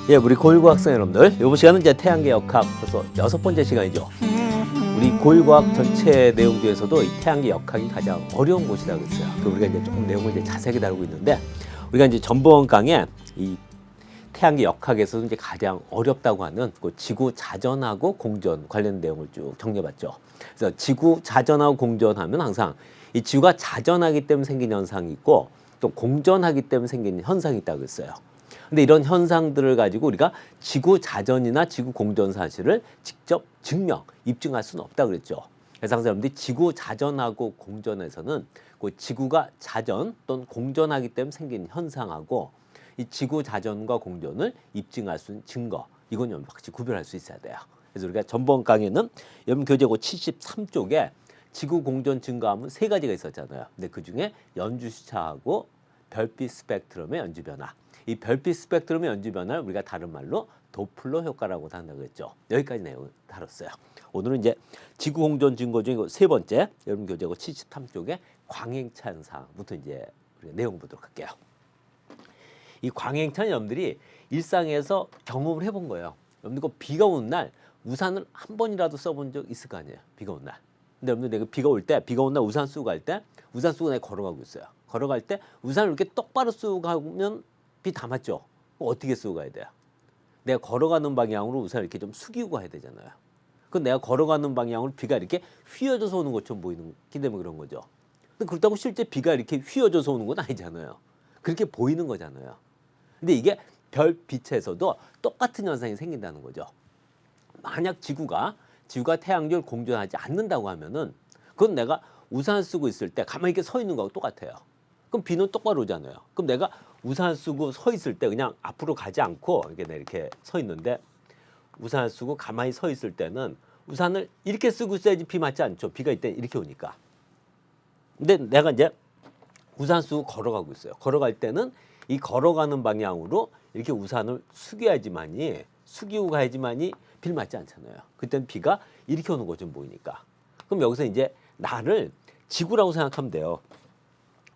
예, 우리 고1 학생 여러분들, 이번 시간은 이제 태양계 역학 벌써 6번째 시간이죠. 우리 고1 과학 전체 내용 중에서도 이 태양계 역학이 가장 어려운 곳이라고 했어요. 그 우리가 이제 조금 내용을 이제 자세하게 다루고 있는데, 우리가 이제 전번 강에 이 태양계 역학에서 이제 가장 어렵다고 하는 그 지구 자전하고 공전 관련 내용을 쭉 정리해봤죠. 그래서 지구 자전하고 공전하면 항상 이 지구가 자전하기 때문에 생긴 현상이 있고 또 공전하기 때문에 생긴 현상이 있다고 했어요. 근데 이런 현상들을 가지고 우리가 지구 자전이나 지구 공전 사실을 직접 증명, 입증할 수는 없다고 그랬죠. 그래서 항상 여러분들이 지구 자전하고 공전에서는 그 지구가 자전 또는 공전하기 때문에 생긴 현상하고 이 지구 자전과 공전을 입증할 수 있는 증거, 이건 여러분 확실히 구별할 수 있어야 돼요. 그래서 우리가 전번 강의는 여러분 교재고 73쪽에 지구 공전 증거하면 3가지가 있었잖아요. 근데 그중에 연주 시차하고 별빛 스펙트럼의 연주 변화. 이 별빛 스펙트럼의 연주 변화를 우리가 다른 말로 도플러 효과라고 한다고 했죠. 여기까지 내용을 다뤘어요. 오늘은 이제 지구 공전 증거 중에 3번째 여러분 교재고 73쪽에 광행차 현상부터 이제 우리가 내용 보도록 할게요. 이 광행차는 여러분들이 일상에서 경험을 해본 거예요. 여러분들 비가 오는 날 우산을 한 번이라도 써본 적 있을 거 아니에요. 비가 오는 날. 근데 여러분들 내가 비가 온 날 우산 쓰고 갈 때 우산 쓰고 내가 걸어가고 있어요. 걸어갈 때 우산을 이렇게 똑바로 쓰고 가면 비 다 맞죠? 어떻게 쓰고 가야 돼요? 내가 걸어가는 방향으로 우산을 이렇게 좀 숙이고 가야 되잖아요. 그럼 내가 걸어가는 방향으로 비가 이렇게 휘어져서 오는 것처럼 보이기 때문에 그런 거죠. 근데 그렇다고 실제 비가 이렇게 휘어져서 오는 건 아니잖아요. 그렇게 보이는 거잖아요. 근데 이게 별빛에서도 똑같은 현상이 생긴다는 거죠. 만약 지구가 태양계를 공전하지 않는다고 하면은 그건 내가 우산 쓰고 있을 때 가만히 이렇게 서 있는 거하고 똑같아요. 그럼 비는 똑바로 오잖아요. 그럼 내가 우산 쓰고 서 있을 때 그냥 앞으로 가지 않고 이렇게 서 있는데 우산을 쓰고 가만히 서 있을 때는 우산을 이렇게 쓰고 있어야지 비 맞지 않죠. 비가 이때 이렇게 오니까. 근데 내가 이제 우산 쓰고 걸어가고 있어요. 걸어갈 때는 이 걸어가는 방향으로 이렇게 우산을 숙이고 가야지만이 비를 맞지 않잖아요. 그때는 비가 이렇게 오는 것좀 보이니까. 그럼 여기서 이제 나를 지구라고 생각하면 돼요.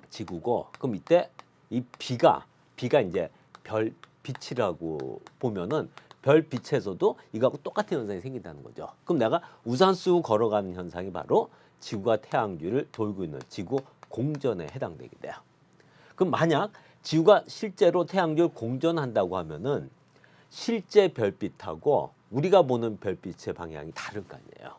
지구고, 그럼 이때 이 비가 이제 별빛이라고 보면은 별빛에서도 이거하고 똑같은 현상이 생긴다는 거죠. 그럼 내가 우산 쓰고 걸어가는 현상이 바로 지구가 태양주를 돌고 있는 지구 공전에 해당되게 돼요. 그럼 만약 지구가 실제로 태양주를 공전한다고 하면은 실제 별빛하고 우리가 보는 별빛의 방향이 다를 거 아니에요.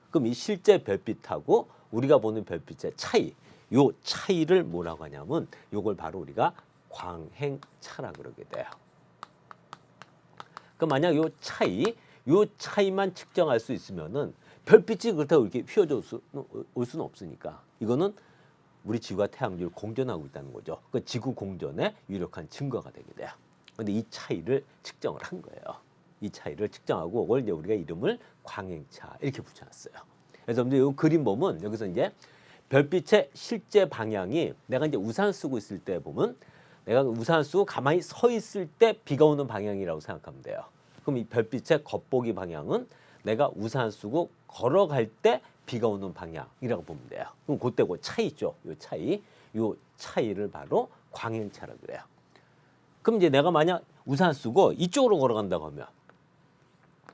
그럼 이 실제 별빛하고 우리가 보는 별빛의 차이, 요 차이를 뭐라고 하냐면 요걸 바로 우리가 광행차라 그러게 돼요. 그럼 만약 요 차이만 측정할 수 있으면은 별빛이 그렇다고 이렇게 휘어져 올 수는 없으니까 이거는 우리 지구가 태양주를 공전하고 있다는 거죠. 그 지구 공전의 유력한 증거가 되게 돼요. 근데 이 차이를 측정을 한 거예요. 이 차이를 측정하고 그걸 이제 우리가 이름을 광행차 이렇게 붙여놨어요. 그래서 이제 이 그림 보면 여기서 이제 별빛의 실제 방향이 내가 이제 우산 쓰고 있을 때 보면 내가 우산 쓰고 가만히 서 있을 때 비가 오는 방향이라고 생각하면 돼요. 그럼 이 별빛의 겉보기 방향은 내가 우산 쓰고 걸어갈 때 비가 오는 방향이라고 보면 돼요. 그럼 그때 그 차이 있죠. 요 차이를 바로 광행차라고 그래요. 그럼 이제 내가 만약 우산 쓰고 이쪽으로 걸어간다고 하면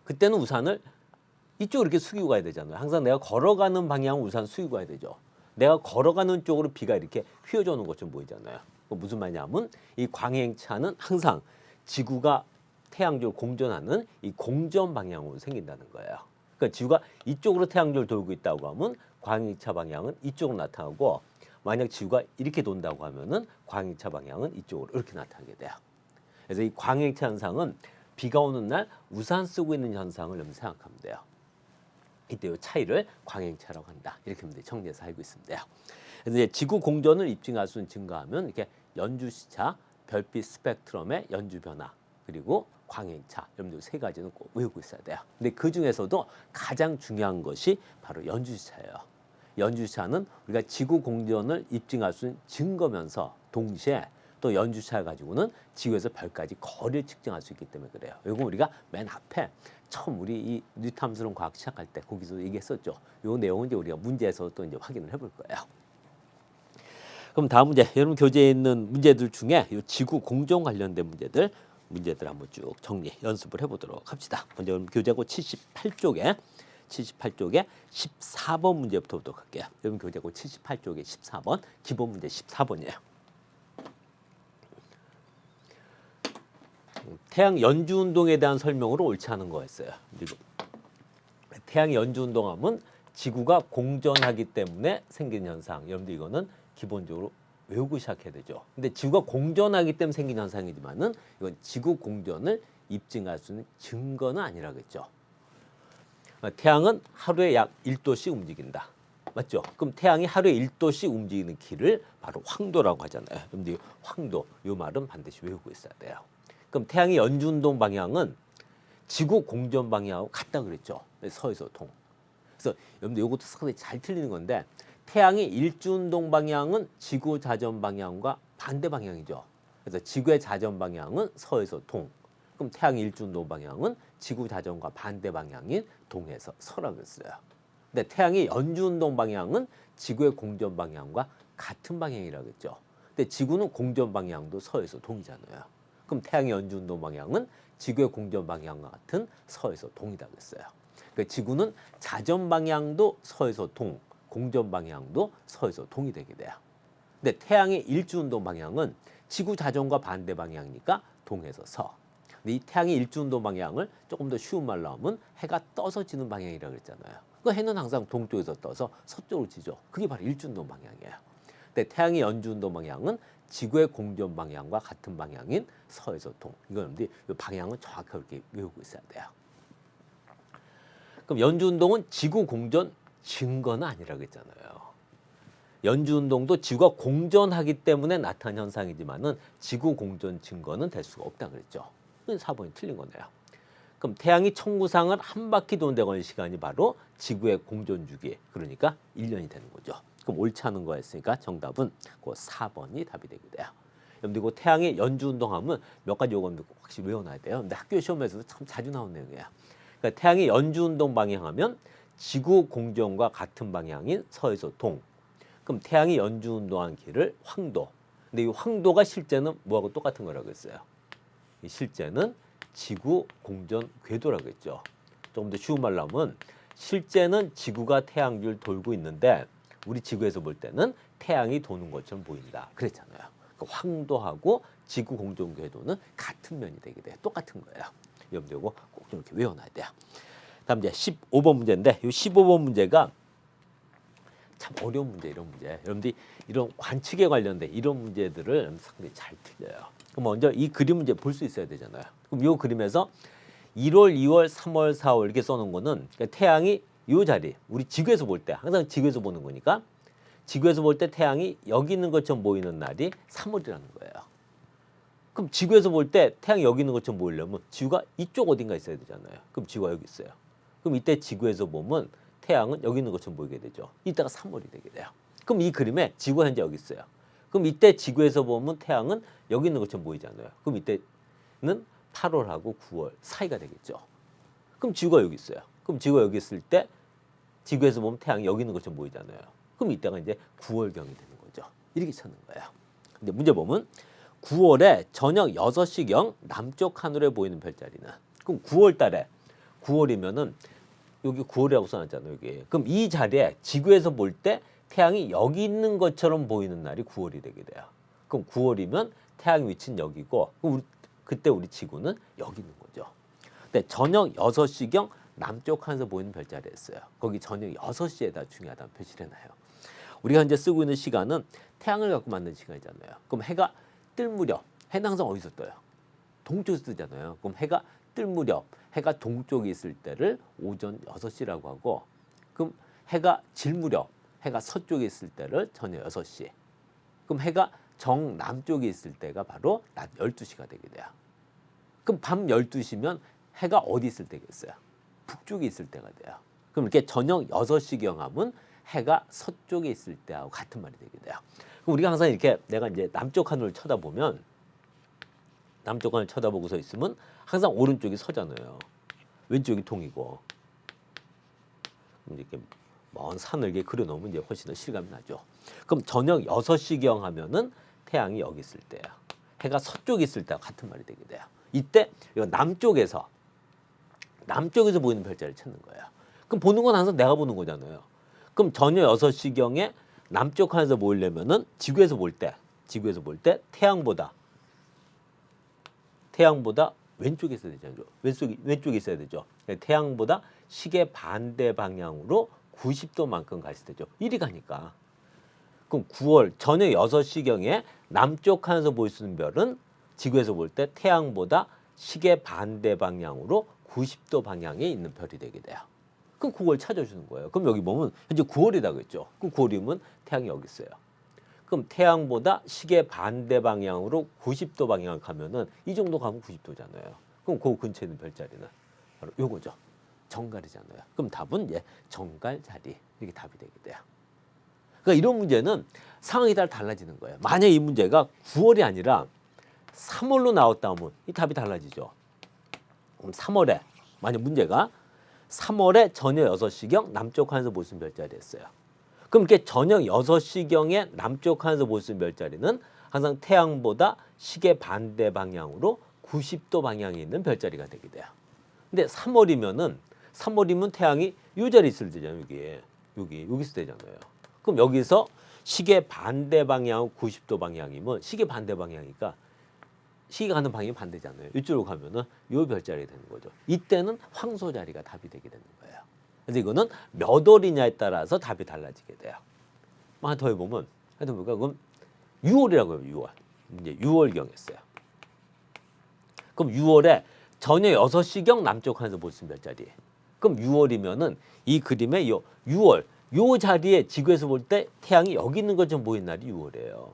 그때는 우산을 이쪽으로 이렇게 숙이고 가야 되잖아요. 항상 내가 걸어가는 방향 우산 숙이고 가야 되죠. 내가 걸어가는 쪽으로 비가 이렇게 휘어져 오는 것처럼 보이잖아요. 무슨 말이냐면 이 광행차는 항상 지구가 태양주를 공전하는 이 공전 방향으로 생긴다는 거예요. 그러니까 지구가 이쪽으로 태양주를 돌고 있다고 하면 광행차 방향은 이쪽으로 나타나고 만약 지구가 이렇게 돈다고 하면은 광행차 방향은 이쪽으로 이렇게 나타나게 돼요. 그래서 이 광행차 현상은 비가 오는 날 우산 쓰고 있는 현상을 여러분 생각하면 돼요. 이때 이 차이를 광행차라고 한다. 이렇게 정리해서 알고 있으면 돼요. 그래서 이제 지구 공전을 입증할 수 있는 증거하면 이렇게 연주 시차, 별빛 스펙트럼의 연주 변화, 그리고 광행차. 여러분들 3가지는 꼭 외우고 있어야 돼요. 근데 그 중에서도 가장 중요한 것이 바로 연주 시차예요. 연주 시차는 우리가 지구 공전을 입증할 수 있는 증거면서 동시에 또 연주 시차를 가지고는 지구에서 별까지 거리를 측정할 수 있기 때문에 그래요. 이거 우리가 맨 앞에 처음 우리 이 뉴탐스론 과학 시작할 때 거기서 얘기했었죠. 이 내용은 이제 우리가 문제에서 또 이제 확인을 해볼 거예요. 그럼 다음 문제, 여러분 교재에 있는 문제들 중에 이 지구 공전 관련된 문제들 문제들 한번 쭉 정리 연습을 해보도록 합시다. 먼저 그럼 교재고 78쪽에 14번 문제부터 보도록 할게요. 여러분 교재고 78쪽에 14번 기본 문제 14번이에요. 태양 연주 운동에 대한 설명으로 옳지 않은 거였어요. 그리고 태양 연주 운동하면 지구가 공전하기 때문에 생긴 현상. 여러분들 이거는 기본적으로 외우고 시작해야 되죠. 근데 지구가 공전하기 때문에 생긴 현상이지만은 이건 지구 공전을 입증할 수 있는 증거는 아니라겠죠. 태양은 하루에 약 1도씩 움직인다. 맞죠? 그럼 태양이 하루에 1도씩 움직이는 길을 바로 황도라고 하잖아요. 그런데 황도, 이 말은 반드시 외우고 있어야 돼요. 그럼 태양의 연주운동 방향은 지구 공전 방향하고 같다 그랬죠. 서에서 동. 그래서 여러분들 이것도 상당히 잘 틀리는 건데 태양의 일주운동 방향은 지구 자전 방향과 반대 방향이죠. 그래서 지구의 자전 방향은 서에서 동. 그럼 태양의 일주운동 방향은 지구 자전과 반대 방향인 동에서 서라고 했어요. 근데 태양의 연주운동 방향은 지구의 공전 방향과 같은 방향이라고 했죠. 근데 지구는 공전 방향도 서에서 동이잖아요. 그럼 태양의 연주운동 방향은 지구의 공전 방향과 같은 서에서 동이라고 했어요. 그러니까 지구는 자전 방향도 서에서 동, 공전 방향도 서에서 동이 되게 돼요. 근데 태양의 일주운동 방향은 지구 자전과 반대 방향이니까 동에서 서. 근데 이 태양의 일주운동 방향을 조금 더 쉬운 말로 하면 해가 떠서 지는 방향이라고 그랬잖아요. 그 해는 항상 동쪽에서 떠서 서쪽으로 지죠. 그게 바로 일주운동 방향이에요. 근데 태양의 연주운동 방향은 지구의 공전 방향과 같은 방향인 서에서 동. 이건 이 방향은 정확하게 이렇게 외우고 있어야 돼요. 그럼 연주운동은 지구 공전 증거는 아니라고 했잖아요. 연주운동도 지구가 공전하기 때문에 나타난 현상이지만은 지구 공전 증거는 될 수가 없다 그랬죠. 4번이 틀린 거네요. 그럼 태양이 청구상을 한 바퀴 도는 데 걸리는 시간이 바로 지구의 공전 주기, 그러니까 1년이 되는 거죠. 그럼 옳지 않은 거였으니까 정답은 그 4번이 답이 되게 돼요. 여러분들 그 태양의 연주 운동하면 몇 가지 요건 확실히 외워놔야 돼요. 근데 학교 시험에서도 참 자주 나오는 내용이에요. 그러니까 태양의 연주 운동 방향하면 지구 공전과 같은 방향인 서에서 동. 그럼 태양이 연주 운동한 길을 황도. 근데 이 황도가 실제는 뭐하고 똑같은 거라고 했어요. 실제는 지구 공전 궤도라고 했죠. 조금 더 쉬운 말로 하면 실제는 지구가 태양 주위를 돌고 있는데 우리 지구에서 볼 때는 태양이 도는 것처럼 보인다 그랬잖아요. 그러니까 황도하고 지구 공전 궤도는 같은 면이 되게 돼요. 똑같은 거예요. 여러분들 이거 꼭 좀 이렇게 외워놔야 돼요. 다음 이제 15번 문제인데 이 15번 문제가 참 어려운 문제, 이런 문제. 여러분들이 이런 관측에 관련된 이런 문제들을 상당히 잘 틀려요. 그럼 먼저 이 그림 문제 볼 수 있어야 되잖아요. 그럼 이 그림에서 1월, 2월, 3월, 4월 이렇게 써놓은 거는 그러니까 태양이 이 자리, 우리 지구에서 볼 때 항상 지구에서 보는 거니까 지구에서 볼 때 태양이 여기 있는 것처럼 보이는 날이 3월이라는 거예요. 그럼 지구에서 볼 때 태양이 여기 있는 것처럼 보이려면 지구가 이쪽 어딘가 있어야 되잖아요. 그럼 지구가 여기 있어요. 그럼 이때 지구에서 보면 태양은 여기 있는 것처럼 보이게 되죠. 이따가 3월이 되게 돼요. 그럼 이 그림에 지구가 현재 여기 있어요. 그럼 이때 지구에서 보면 태양은 여기 있는 것처럼 보이잖아요. 그럼 이때는 8월하고 9월 사이가 되겠죠. 그럼 지구가 여기 있어요. 그럼 지구가 여기 있을 때 지구에서 보면 태양이 여기 있는 것처럼 보이잖아요. 그럼 이때가 이제 9월경이 되는 거죠. 이렇게 찾는 거예요. 근데 문제 보면 9월에 저녁 6시경 남쪽 하늘에 보이는 별자리는, 그럼 9월 달에 9월이면은 여기 9월이라고 써놨잖아요. 여기. 그럼 이 자리에 지구에서 볼 때 태양이 여기 있는 것처럼 보이는 날이 9월이 되게 돼요. 그럼 9월이면 태양 위치는 여기고 그럼 그때 우리 지구는 여기 있는 거죠. 근데 저녁 6시경 남쪽 하늘에서 보이는 별자리였어요. 거기 저녁 6시에다 중요하다는 표시를 해놔요. 우리가 현재 쓰고 있는 시간은 태양을 갖고 만든 시간이잖아요. 그럼 해가 뜰 무렵, 해는 항상 어디서 떠요? 동쪽에서 뜨잖아요. 그럼 해가 뜰 무렵, 해가 동쪽에 있을 때를 오전 6시라고 하고, 그럼 해가 질 무렵, 해가 서쪽에 있을 때를 저녁 6시. 그럼 해가 정남쪽에 있을 때가 바로 낮 12시가 되게 돼요. 그럼 밤 12시면 해가 어디 있을 때겠어요? 북쪽에 있을 때가 돼요. 그럼 이렇게 저녁 6시경 하면 해가 서쪽에 있을 때하고 같은 말이 되게 돼요. 그럼 우리가 항상 이렇게 내가 이제 남쪽 하늘을 쳐다보면, 남쪽 하늘 쳐다보고 서 있으면 항상 오른쪽이 서잖아요. 왼쪽이 동이고. 이렇게 먼 산을 이렇게 그려놓으면 이제 훨씬 더 실감이 나죠. 그럼 저녁 6시경 하면은 태양이 여기 있을 때야. 해가 서쪽에 있을 때와 같은 말이 되게 돼요. 이때 이거 남쪽에서 보이는 별자리를 찾는 거예요. 그럼 보는 건 항상 내가 보는 거잖아요. 그럼 저녁 6시경에 남쪽 하늘에서 보이려면은 지구에서 볼 때 태양보다 왼쪽에 있어야 되죠. 왼쪽에 있어야 되죠. 태양보다 시계 반대 방향으로 90도만큼 가 있어야 되죠. 이리 가니까. 그럼 9월 저녁 6시경에 남쪽 하늘에서 보일 수 있는 별은 지구에서 볼 때 태양보다 시계 반대 방향으로 90도 방향에 있는 별이 되게 돼요. 그럼 9월 찾아주는 거예요. 그럼 여기 보면 현재 9월이다 그랬죠. 그럼 9월이면 태양이 여기 있어요. 그럼 태양보다 시계 반대 방향으로 90도 방향을 가면은 이 정도 가면 90도잖아요. 그럼 그 근처에 있는 별자리는 바로 요거죠. 정갈이잖아요. 그럼 답은 정갈 자리. 이게 답이 되게 돼요. 그러니까 이런 문제는 상황이 따라 달라지는 거예요. 만약 이 문제가 9월이 아니라 3월로 나왔다 하면 이 답이 달라지죠. 그럼 3월에 만약 문제가 3월에 저녁 6시경 남쪽 하늘에서 볼 수 있는 별자리였어요. 그럼 이렇게 저녁 6시경에 남쪽 하늘에서 볼 수 있는 별자리는 항상 태양보다 시계 반대 방향으로 90도 방향에 있는 별자리가 되게 돼요. 근데 3월이면 태양이 이 자리에 있을 때잖아요. 여기 있을 때잖아요. 그럼 여기서 시계 반대 방향 90도 방향이면 시계 반대 방향이니까 시계가 가는 방향이 반대잖아요. 이쪽으로 가면은 요 별자리가 되는 거죠. 이때는 황소 자리가 답이 되게 되는 거예요. 그래서 이거는 몇 월이냐에 따라서 답이 달라지게 돼요. 하나 더 해보면, 그럼 6월이라고 해요. 6월. 이제 6월경이었어요. 그럼 6월에 저녁 6시경 남쪽 하늘에서 볼 수 있는 별자리. 그럼 6월이면은 이 그림에 요 6월 요 자리에 지구에서 볼 때 태양이 여기 있는 것처럼 보이는 날이 6월이에요.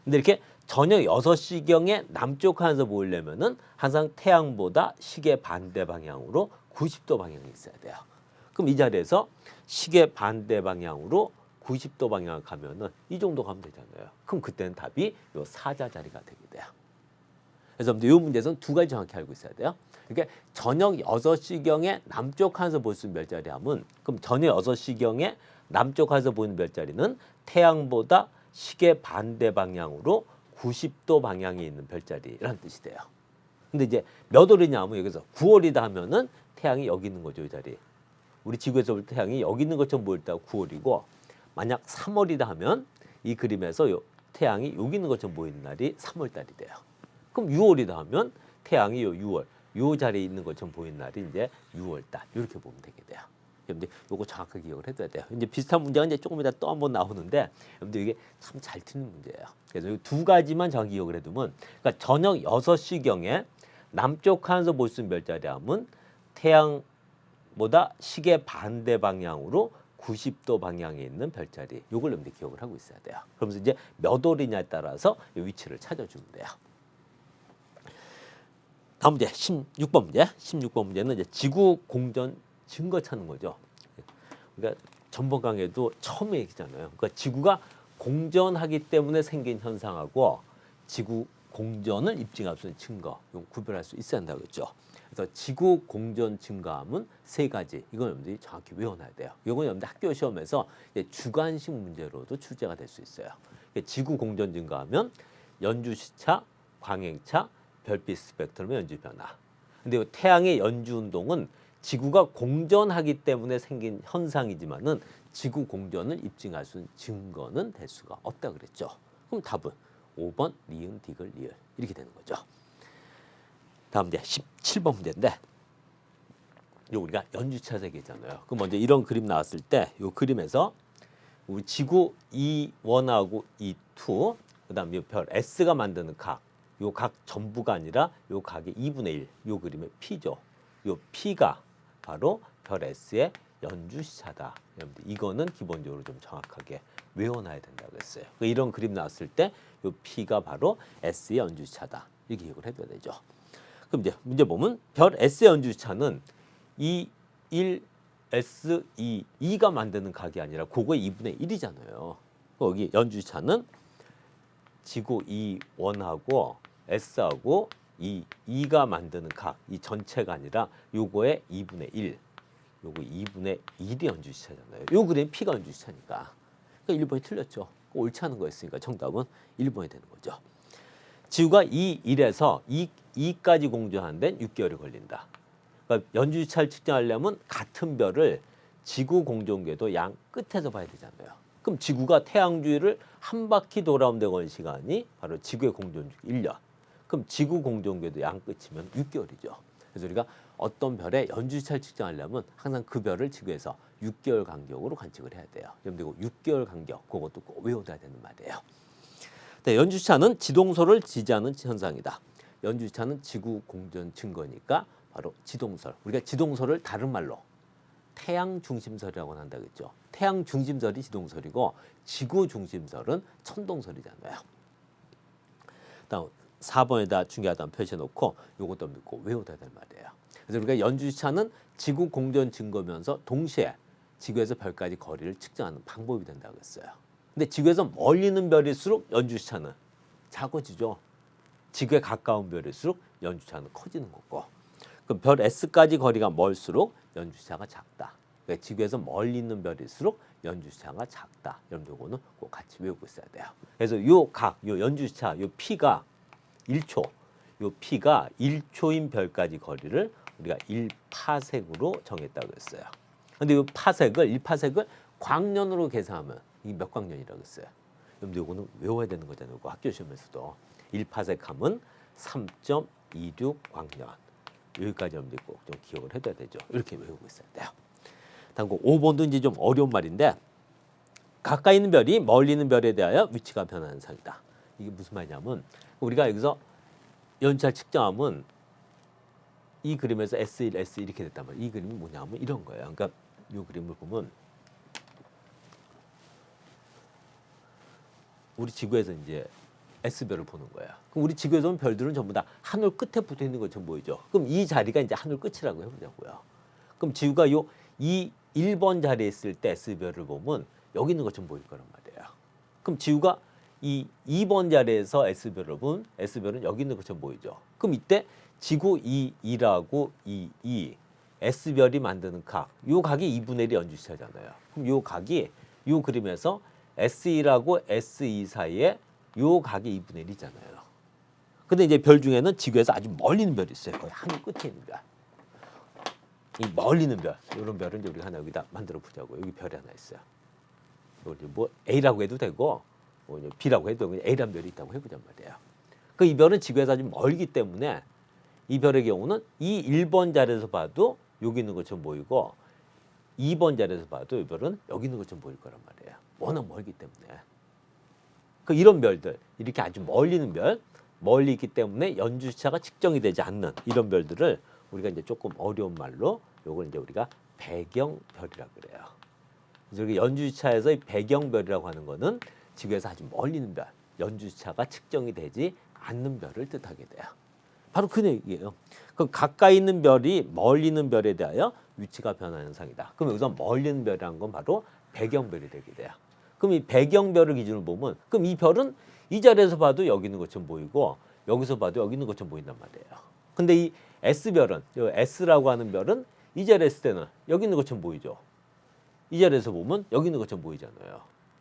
근데 이렇게 저녁 6시경에 남쪽 하늘에서 보이려면은 항상 태양보다 시계 반대 방향으로 90도 방향이 있어야 돼요. 그럼 이 자리에서 시계 반대 방향으로 90도 방향을 가면은 이 정도 가면 되잖아요. 그럼 그때는 답이 요 사자 자리가 되게 돼요. 그래서 이 문제에서는 두 가지 정확히 알고 있어야 돼요. 그러니까 저녁 6시경에 남쪽 하늘에서 볼 수 있는 별자리 하면 그럼 저녁 6시경에 남쪽 하늘에서 보이는 별자리는 태양보다 시계 반대 방향으로 90도 방향에 있는 별자리라는 뜻이 돼요. 근데 이제 몇 월이냐 하면 여기서 9월이다 하면은 태양이 여기 있는 거죠, 이 자리. 우리 지구에서 볼 때 태양이 여기 있는 것처럼 보일 때가 9월이고 만약 3월이다 하면 이 그림에서 태양이 여기 있는 것처럼 보이는 날이 3월 달이 돼요. 그럼 6월이다 하면 태양이 6월 요 자리에 있는 것처럼 보이는 날이 이제 6월 달 이렇게 보면 되게 돼요. 여러분들 요거 정확하게 기억을 해둬야 돼요. 이제 비슷한 문제가 이제 조금 이따 또 한번 나오는데 여러분들 이게 참 잘 틀리는 문제예요. 그래서 이 두 가지만 정확히 기억을 해두면 그러니까 저녁 6시경에 남쪽 하늘에서 볼 수 있는 별자리 하면 태양보다 시계 반대 방향으로 90도 방향에 있는 별자리. 요걸 여러분들 기억을 하고 있어야 돼요. 그러면서 이제 몇 월이냐에 따라서 이 위치를 찾아주면 돼요. 다음 문제 16번 문제. 16번 문제는 이제 지구 공전 증거 찾는 거죠. 그러니까 전번 강의에도 처음에 얘기했잖아요. 그러니까 지구가 공전하기 때문에 생긴 현상하고 지구 공전을 입증할 수 있는 증거, 이거 구별할 수 있어야 한다고 했죠. 그래서 지구 공전 증거함은 세 가지. 이건 여러분들이 정확히 외워놔야 돼요. 이건 여러분들 학교 시험에서 주관식 문제로도 출제가 될 수 있어요. 지구 공전 증거하면 연주 시차, 광행차, 별빛 스펙트럼의 연주 변화. 근데 이 태양의 연주 운동은 지구가 공전하기 때문에 생긴 현상이지만은 지구 공전을 입증할 수 있는 증거는 될 수가 없다 그랬죠. 그럼 답은 5번 니은 디귿 리을 이렇게 되는 거죠. 다음 이제 17번 문제인데 요 우리가 연주차 세계잖아요. 그럼 먼저 이런 그림 나왔을 때 요 그림에서 우리 지구 E1하고 E2 그다음에 별 S가 만드는 각 요 각 전부가 아니라 요 각의 2분의 1 요 그림의 P죠. 요 P가 바로 별 S의 연주 시차다. 이거는 기본적으로 좀 정확하게 외워놔야 된다고 했어요. 이런 그림 나왔을 때 요 P가 바로 S의 연주 시차다. 이렇게 기억을 해둬야 되죠. 그럼 이제 문제 보면 별 S의 연주 시차는 E1 S2 2가 만드는 각이 아니라 그거의 2분의 1이잖아요. 여기 연주 시차는 지구 E1하고 S하고 이 2가 만드는 각, 이 전체가 아니라 요거의 2분의 1, 요거 2분의 1이 연주시차잖아요. 요 그림 P가 연주시차니까. 그러니까 1번이 틀렸죠. 옳지 않은 거였으니까 정답은 1번이 되는 거죠. 지구가 이 1에서 이 2까지 공전하는 데는 6개월이 걸린다. 그러니까 연주차를 측정하려면 같은 별을 지구 공전궤도 양 끝에서 봐야 되잖아요. 그럼 지구가 태양 주위를 한 바퀴 돌아오는 데 걸리는 시간이 바로 지구의 공전 주기 1년. 그럼 지구 공전궤도 양 끝이면 6개월이죠. 그래서 우리가 어떤 별의 연주차를 측정하려면 항상 그 별을 지구에서 6개월 간격으로 관측을 해야 돼요. 여러분들 6개월 간격, 그것도 꼭 외워둬야 되는 말이에요. 네, 연주차는 지동설을 지지하는 현상이다. 연주차는 지구 공전 증거니까 바로 지동설. 우리가 지동설을 다른 말로 태양 중심설이라고 한다 그랬죠. 태양 중심설이 지동설이고 지구 중심설은 천동설이잖아요. 다음 4번에다 중요하다는 표시해 놓고 요것도 믿고 외워둬야 될 말이에요. 그래서 우리가 연주차는 지구 공전 증거면서 동시에 지구에서 별까지 거리를 측정하는 방법이 된다고 했어요. 근데 지구에서 멀리 있는 별일수록 연주차는 작아지죠. 지구에 가까운 별일수록 연주차는 커지는 거고. 그럼 별 S까지 거리가 멀수록 연주차가 작다. 그러니까 지구에서 멀리 있는 별일수록 연주차가 작다. 여러분 이거는 꼭 같이 외우고 있어야 돼요. 그래서 요 연주차, 요 P가 1초, 요 P가 1초인 별까지 거리를 우리가 1파섹으로 정했다고 했어요. 근데 요 파섹을 1파섹을 광년으로 계산하면 이게 몇 광년이라고 했어요. 여러분들 이거는 외워야 되는 거잖아요. 학교 시험에서도 1파섹 하면 3.26 광년. 여기까지 여러분들 꼭 좀 기억을 해둬야 되죠. 이렇게 외우고 있어야 돼요. 다음 5번도 이제 좀 어려운 말인데 가까이 있는 별이 멀리 있는 별에 대하여 위치가 변하는 현상이다. 이게 무슨 말이냐면 우리가 여기서 연차를 측정하면 이 그림에서 S1, S1 이렇게 됐단 말이에요. 이 그림이 뭐냐면 이런 거예요. 그러니까 이 그림을 보면 우리 지구에서 이제 S별을 보는 거야. 그럼 우리 지구에서 온 별들은 전부 다 하늘 끝에 붙어 있는 것처럼 보이죠. 그럼 이 자리가 이제 하늘 끝이라고 해보자고요. 그럼 지구가 이 1번 자리에 있을 때 S별을 보면 여기 있는 것처럼 보일 거란 말이에요. 그럼 지구가 이 2번 자리에서 S별을 보면 S별은 여기 있는 것처럼 보이죠. 그럼 이때 지구 2라고 2, S별이 만드는 각, 요 각이 2분의 1이 연주시차잖아요. 그럼 요 각이 요 그림에서 S1하고 S2 사이에 요 각이 2분의 1이잖아요. 근데 이제 별 중에는 지구에서 아주 멀리 있는 별이 있어요. 거의 하늘 끝에 있는 별. 이 멀리 있는 별, 이런 별은 이제 우리가 하나 여기다 만들어 보자고. 여기 별이 하나 있어요. 뭐 A라고 해도 되고, 뭐 B라고 해도 되고, A라는 별이 있다고 해보잔 말이에요. 그 이 별은 지구에서 아주 멀기 때문에 이 별의 경우는 이 1번 자리에서 봐도 여기 있는 것처럼 보이고 2번 자리에서 봐도 이 별은 여기 있는 것처럼 보일 거란 말이에요. 워낙 멀기 때문에. 그 이런 별들, 이렇게 아주 멀리 있는 별, 멀리 있기 때문에 연주차가 측정이 되지 않는 이런 별들을 우리가 이제 조금 어려운 말로 요걸 이제 우리가 배경별이라고 그래요. 그래서 연주차에서 이 배경별이라고 하는 거는 지구에서 아주 멀리 있는 별, 연주차가 측정이 되지 않는 별을 뜻하게 돼요. 바로 그 얘기예요. 그럼 가까이 있는 별이 멀리 있는 별에 대하여 위치가 변하는 현상이다. 그럼 여기서 멀리 있는 별이라는 건 바로 배경별이 되게 돼요. 그럼 이 배경별을 기준으로 보면 그럼 이 별은 이 자리에서 봐도 여기 있는 것처럼 보이고 여기서 봐도 여기 있는 것처럼 보인단 말이에요. 근데 이 S별은, S라고 하는 별은 이 자리에 있을 때는 여기 있는 것처럼 보이죠. 이 자리에서 보면 여기 있는 것처럼 보이잖아요.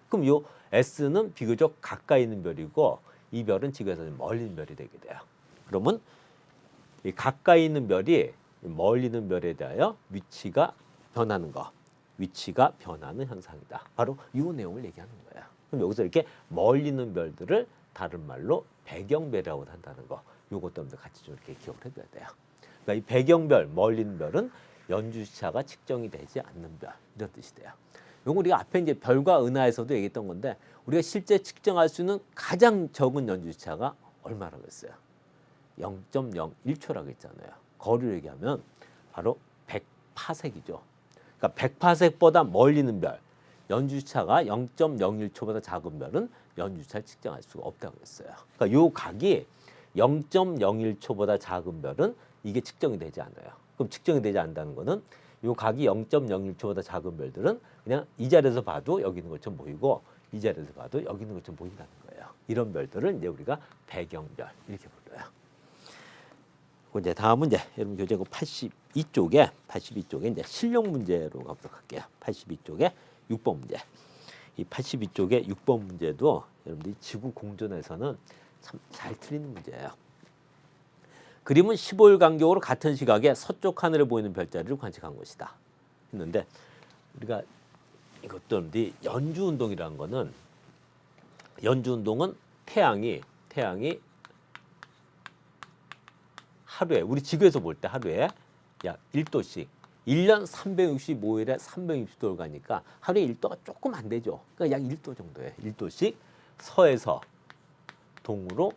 그럼 이 S는 비교적 가까이 있는 별이고 이 별은 지구에서 멀리 있는 별이 되게 돼요. 그러면 이 가까이 있는 별이 멀리 있는 별에 대하여 위치가 변하는 거, 위치가 변하는 현상이다. 바로 이 내용을 얘기하는 거야. 그럼 여기서 이렇게 멀리 있는 별들을 다른 말로 배경별이라고 한다는 거, 이것도 같이 좀 이렇게 기억을 해둬야 돼요. 그러니까 이 배경별, 멀리 있는 별은 연주시차가 측정이 되지 않는 별, 이런 뜻이 돼요. 요거 우리가 앞에 이제 별과 은하에서도 얘기했던 건데 우리가 실제 측정할 수 있는 가장 적은 연주시차가 얼마라고 했어요? 0.01초라고 했잖아요. 거리를 얘기하면 바로 100파섹이죠. 그러니까 100파섹보다 멀리 있는 별, 연주차가 0.01초보다 작은 별은 연주차를 측정할 수가 없다고 했어요. 그러니까 요 각이 0.01초보다 작은 별은 이게 측정이 되지 않아요. 그럼 측정이 되지 않는다는 거는 요 각이 0.01초보다 작은 별들은 그냥 이 자리에서 봐도 여기 있는 것처럼 보이고 이 자리에서 봐도 여기 있는 것처럼 보인다는 거예요. 이런 별들을 이제 우리가 배경별 이렇게 불러요. 이제 다음은 이제 여러분 교재고 82쪽에 이제 실용 문제로 가보도록 할게요. 82쪽에 6번 문제. 이 82쪽에 6번 문제도 여러분들이 지구 공전에서는 참 잘 틀리는 문제예요. 그림은 15일 간격으로 같은 시각에 서쪽 하늘에 보이는 별자리를 관측한 것이다. 했는데 우리가 이것도 연주 운동이라는 거는 연주 운동은 태양이 하루에 우리 지구에서 볼 때 하루에 약 1도씩 1년 365일에 360도를 가니까 하루에 1도가 조금 안 되죠. 그러니까 약 1도 정도예요. 1도씩 서에서 동으로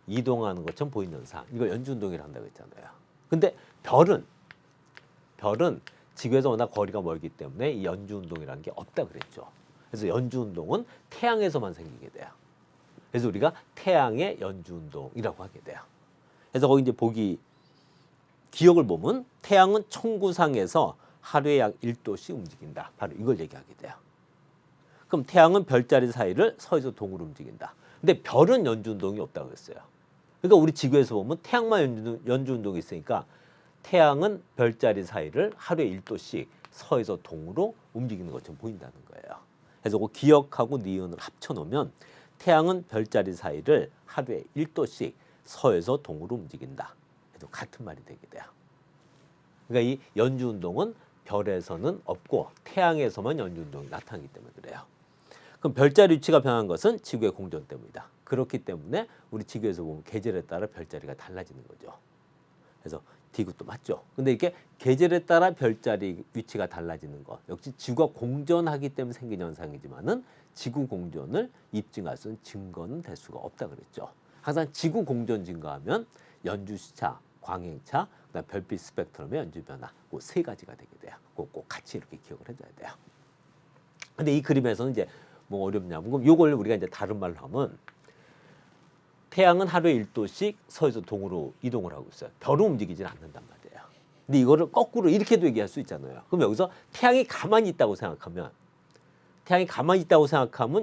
이동하는 것처럼 보이는 현상. 이걸 연주운동이라고 한다고 했잖아요. 근데 별은 지구에서 워낙 거리가 멀기 때문에 이 연주운동이라는 게 없다 그랬죠. 그래서 연주운동은 태양에서만 생기게 돼요. 그래서 우리가 태양의 연주운동이라고 하게 돼요. 그래서 거기 이제 기억을 보면 태양은 청구상에서 하루에 약 1도씩 움직인다. 바로 이걸 얘기하게 돼요. 그럼 태양은 별자리 사이를 서에서 동으로 움직인다. 근데 별은 연주운동이 없다고 했어요. 그러니까 우리 지구에서 보면 태양만 연주운동이 있으니까 태양은 별자리 사이를 하루에 1도씩 서에서 동으로 움직이는 것처럼 보인다는 거예요. 그래서 그 기억하고 니은을 합쳐놓으면 태양은 별자리 사이를 하루에 1도씩 서에서 동으로 움직인다. 그래도 같은 말이 되게 돼요. 그러니까 이 연주운동은 별에서는 없고 태양에서만 연주운동이 나타나기 때문에 그래요. 그럼 별자리 위치가 변한 것은 지구의 공전 때문이다. 그렇기 때문에 우리 지구에서 보면 계절에 따라 별자리가 달라지는 거죠. 그래서 D것도 맞죠. 근데 이렇게 계절에 따라 별자리 위치가 달라지는 것 역시 지구가 공전하기 때문에 생긴 현상이지만은 지구 공전을 입증할 수 있는 증거는 될 수가 없다 그랬죠. 항상 지구 공전 증거하면 연주 시차, 광행차, 그다음 별빛 스펙트럼의 연주 변화, 그 세 가지가 되게 돼요. 꼭 같이 이렇게 기억을 해둬야 돼요. 근데 이 그림에서는 이제 뭐 어렵냐면 그럼 이걸 우리가 이제 다른 말로 하면 태양은 하루에 1도씩 서에서 동으로 이동을 하고 있어요. 별은 움직이질 않는단 말이에요. 근데 이거를 거꾸로 이렇게도 얘기할 수 있잖아요. 그럼 여기서 태양이 가만히 있다고 생각하면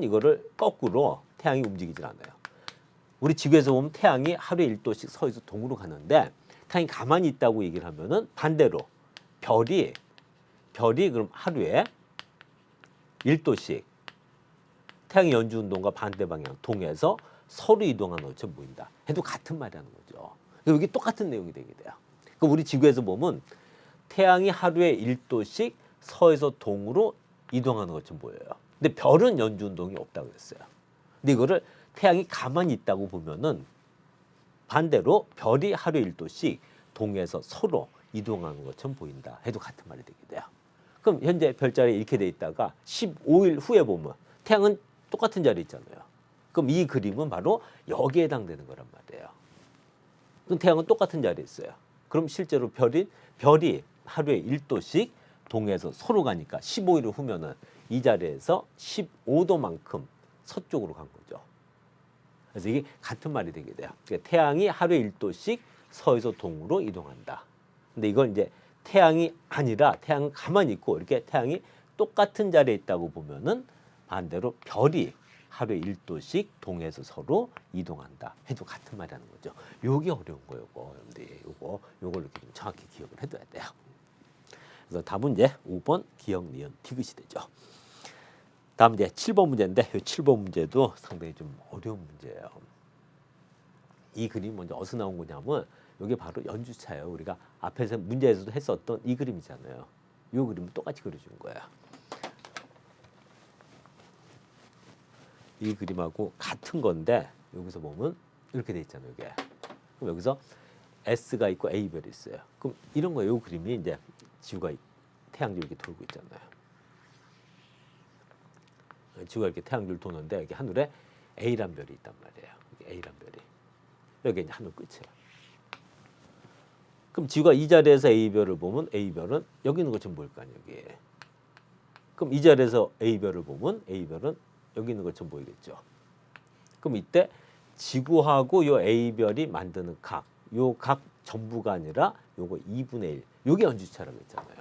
이거를 거꾸로 태양이 움직이질 않아요. 우리 지구에서 보면 태양이 하루에 1도씩 서에서 동으로 가는데 태양이 가만히 있다고 얘기를 하면은 반대로 별이 그럼 하루에 1도씩 태양의 연주 운동과 반대 방향 동에서 서로 이동하는 것처럼 보인다. 해도 같은 말이라는 거죠. 여기 똑같은 내용이 되게 돼요. 그러니까 우리 지구에서 보면 태양이 하루에 1도씩 서에서 동으로 이동하는 것처럼 보여요. 근데 별은 연주 운동이 없다고 했어요. 근데 이거를 태양이 가만히 있다고 보면은 반대로 별이 하루에 1도씩 동에서 서로 이동하는 것처럼 보인다. 해도 같은 말이 되게 돼요. 그럼 현재 별자리에 이렇게 돼 있다가 15일 후에 보면 태양은 똑같은 자리에 있잖아요. 그럼 이 그림은 바로 여기에 해당되는 거란 말이에요. 그럼 태양은 똑같은 자리에 있어요. 그럼 실제로 별이 하루에 1도씩 동에서 서로 가니까 15일 후면은 이 자리에서 15도만큼 서쪽으로 간 거죠. 그래서 이게 같은 말이 되게 돼요. 그러니까 태양이 하루에 1도씩 서에서 동으로 이동한다. 근데 이걸 이제 태양이 아니라 태양은 가만히 있고 이렇게 태양이 똑같은 자리에 있다고 보면은 반대로 별이 하루에 1도씩 동에서 서로 이동한다. 해도 같은 말이라는 거죠. 요게 어려운 거예요. 요걸 이렇게 좀 정확히 기억을 해둬야 돼요. 그래서 답은 이제 5번 기억, 니은, 디귿이 되죠. 다음 이제 7번 문제인데 이 7번 문제도 상당히 좀 어려운 문제예요. 이 그림이 먼저 어디서 나온 거냐면 이게 바로 연주차예요. 우리가 앞에서 문제에서도 했었던 이 그림이잖아요. 이 그림을 똑같이 그려준 거예요. 이 그림하고 같은 건데 여기서 보면 이렇게 돼 있잖아요. 이게. 그럼 여기서 S가 있고 A별이 있어요. 그럼 이런 거예요. 이 그림이 이제 지구가 태양줄 이렇게 돌고 있잖아요. 지구가 이렇게 태양줄 도는데 여기 하늘에 A란 별이 있단 말이에요. 여기 A란 별이. 여기 이제 하늘 끝이에요. 그럼 지구가 이 자리에서 A별을 보면 A별은 여기 있는 것처럼 보일 거 아니에요. 여기. 그럼 이 자리에서 A별을 보면 A별은 여기 있는 것처럼 보이겠죠. 그럼 이때 지구하고 요 A별이 만드는 각, 요 각 전부가 아니라 요거 2분의 1. 요게 연주차라고 했잖아요.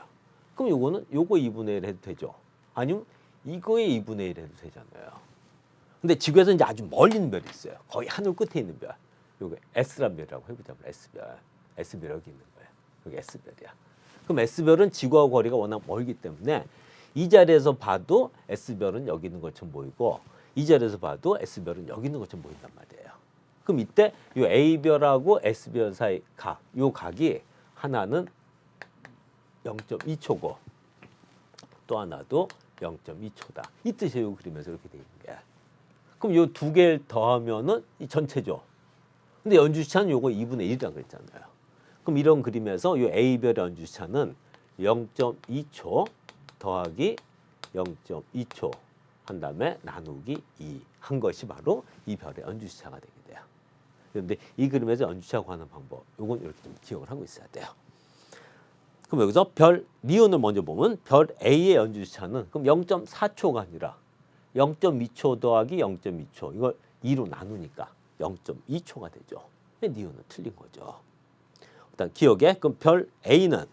그럼 요거는 요거 2분의 1 해도 되죠. 아니면 이거의 2분의 1 해도 되잖아요. 근데 지구에서 이제 아주 멀리 있는 별이 있어요. 거의 하늘 끝에 있는 별. 요거 S란 별이라고 해보자면 S별. S별 여기 있는 거예요. 여기 S별이야. 그럼 S별은 지구하고 거리가 워낙 멀기 때문에 이 자리에서 봐도 S별은 여기 있는 것처럼 보이고 이 자리에서 봐도 S별은 여기 있는 것처럼 보인단 말이에요. 그럼 이때 요 A별하고 S별 사이 각, 요 각이 하나는 0.2초고 또 하나도 0.2초다. 이 뜻이에요. 요 그림에서 이렇게 돼 있는 게. 그럼 요 두 개를 더하면은 이 전체죠. 근데 연주시차는 요거 2분의 1이라고 그랬잖아요. 그럼 이런 그림에서 요 A별의 연주시차는 0.2초 더하기 0.2초 한 다음에 나누기 2 한 것이 바로 이 별의 연주시차가 되게 돼요. 그런데 이 그림에서 연주시차 구하는 방법, 요건 이렇게 좀 기억을 하고 있어야 돼요. 그럼 여기서 별 니은을 먼저 보면 별 A의 연주시차는 그럼 0.4초가 아니라 0.2초 더하기 0.2초 이걸 2로 나누니까 0.2초가 되죠. 니은은 틀린 거죠. 일단 기억에 그럼 별 A는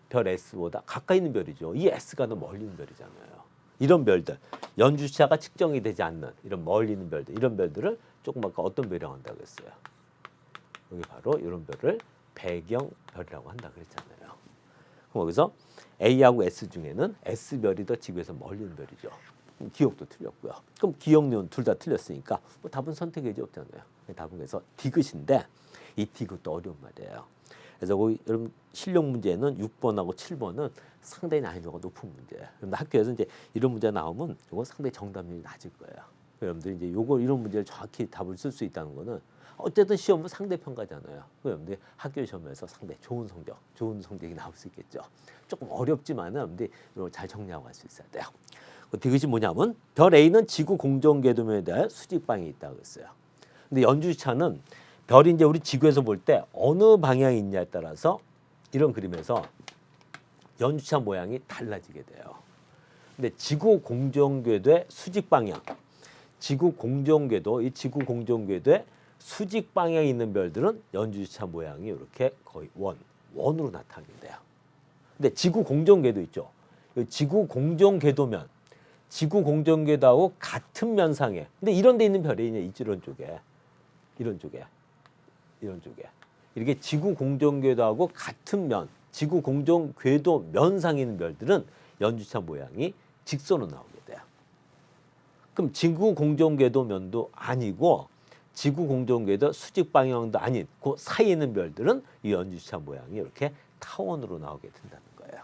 별 S보다 가까이 있는 별이죠. 이 S가 더 멀리 있는 별이잖아요. 이런 별들, 연주시차가 측정이 되지 않는 이런 멀리 있는 별들, 이런 별들을 조금 아까 어떤 별이라고 한다고 했어요? 여기 바로 이런 별을 배경별이라고 한다 그랬잖아요. 그럼 여기서 A하고 S 중에는 S별이 더 지구에서 멀리 있는 별이죠. 기억도 틀렸고요. 그럼 기억료는 둘 다 틀렸으니까 뭐 답은 선택의지 없잖아요. 답은 그래서 디귿인데 이 디귿도 어려운 말이에요. 그래서 여러분 실력 문제는 6번하고 7번은 상당히 난이도가 높은 문제예요. 여러분 학교에서 이제 이런 문제 나오면 이거 상당히 정답률이 낮을 거예요. 여러분들 이제 이런 문제를 정확히 답을 쓸 수 있다는 거는 어쨌든 시험은 상대평가잖아요. 여러분들 학교 시험에서 상당히 좋은 성적이 나올 수 있겠죠. 조금 어렵지만은 여러분들 이걸 잘 정리하고 갈 수 있어야 돼요. 디귿이 뭐냐면 별 A는 지구 공정 궤도면에 대한 수직 방향이 있다고 했어요. 근데 연주시차는 별이 이제 우리 지구에서 볼 때 어느 방향이 있냐에 따라서 이런 그림에서 연주시차 모양이 달라지게 돼요. 근데 지구 공정 궤도의 수직 방향, 지구 공정 궤도의 수직 방향이 있는 별들은 연주시차 모양이 이렇게 거의 원으로 나타나게 돼요. 근데 지구 공정 궤도 있죠. 지구 공정 궤도하고 같은 면상에. 근데 이런 데 있는 별이 이런 쪽에 이렇게 지구 공정 궤도하고 같은 면, 지구 공정 궤도 면상에 있는 별들은 연주시차 모양이 직선으로 나오게 돼요. 그럼 지구 공정 궤도 면도 아니고 지구 공정 궤도 수직 방향도 아닌 그 사이에 있는 별들은 이 연주시차 모양이 이렇게 타원으로 나오게 된다는 거예요.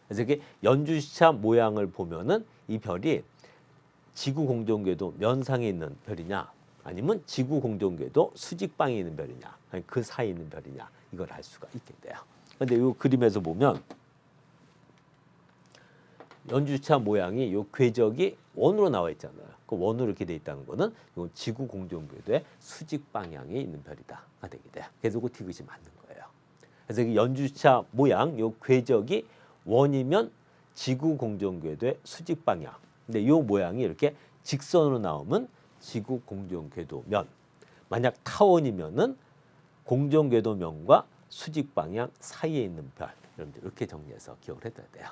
그래서 이게 연주시차 모양을 보면은 이 별이 지구 공정 궤도 면상에 있는 별이냐 아니면 지구 공정 궤도 수직 방향에 있는 별이냐 아니 그 사이에 있는 별이냐 이걸 알 수가 있게 돼요. 근데 이 그림에서 보면 연주시차 모양이 이 궤적이 원으로 나와 있잖아요. 그 원으로 이렇게 돼 있다는 거는 이건 지구 공정 궤도의 수직 방향에 있는 별이다가 되게 돼요. 그래서 그 디귿이 맞는 거예요. 그래서 이 연주시차 모양, 이 궤적이 원이면 지구 공정 궤도의 수직 방향. 근데 이 모양이 이렇게 직선으로 나오면 지구 공정 궤도 면. 만약 타원이면은 공정 궤도 면과 수직 방향 사이에 있는 별. 여러분들 이렇게 정리해서 기억을 해둬야 돼요.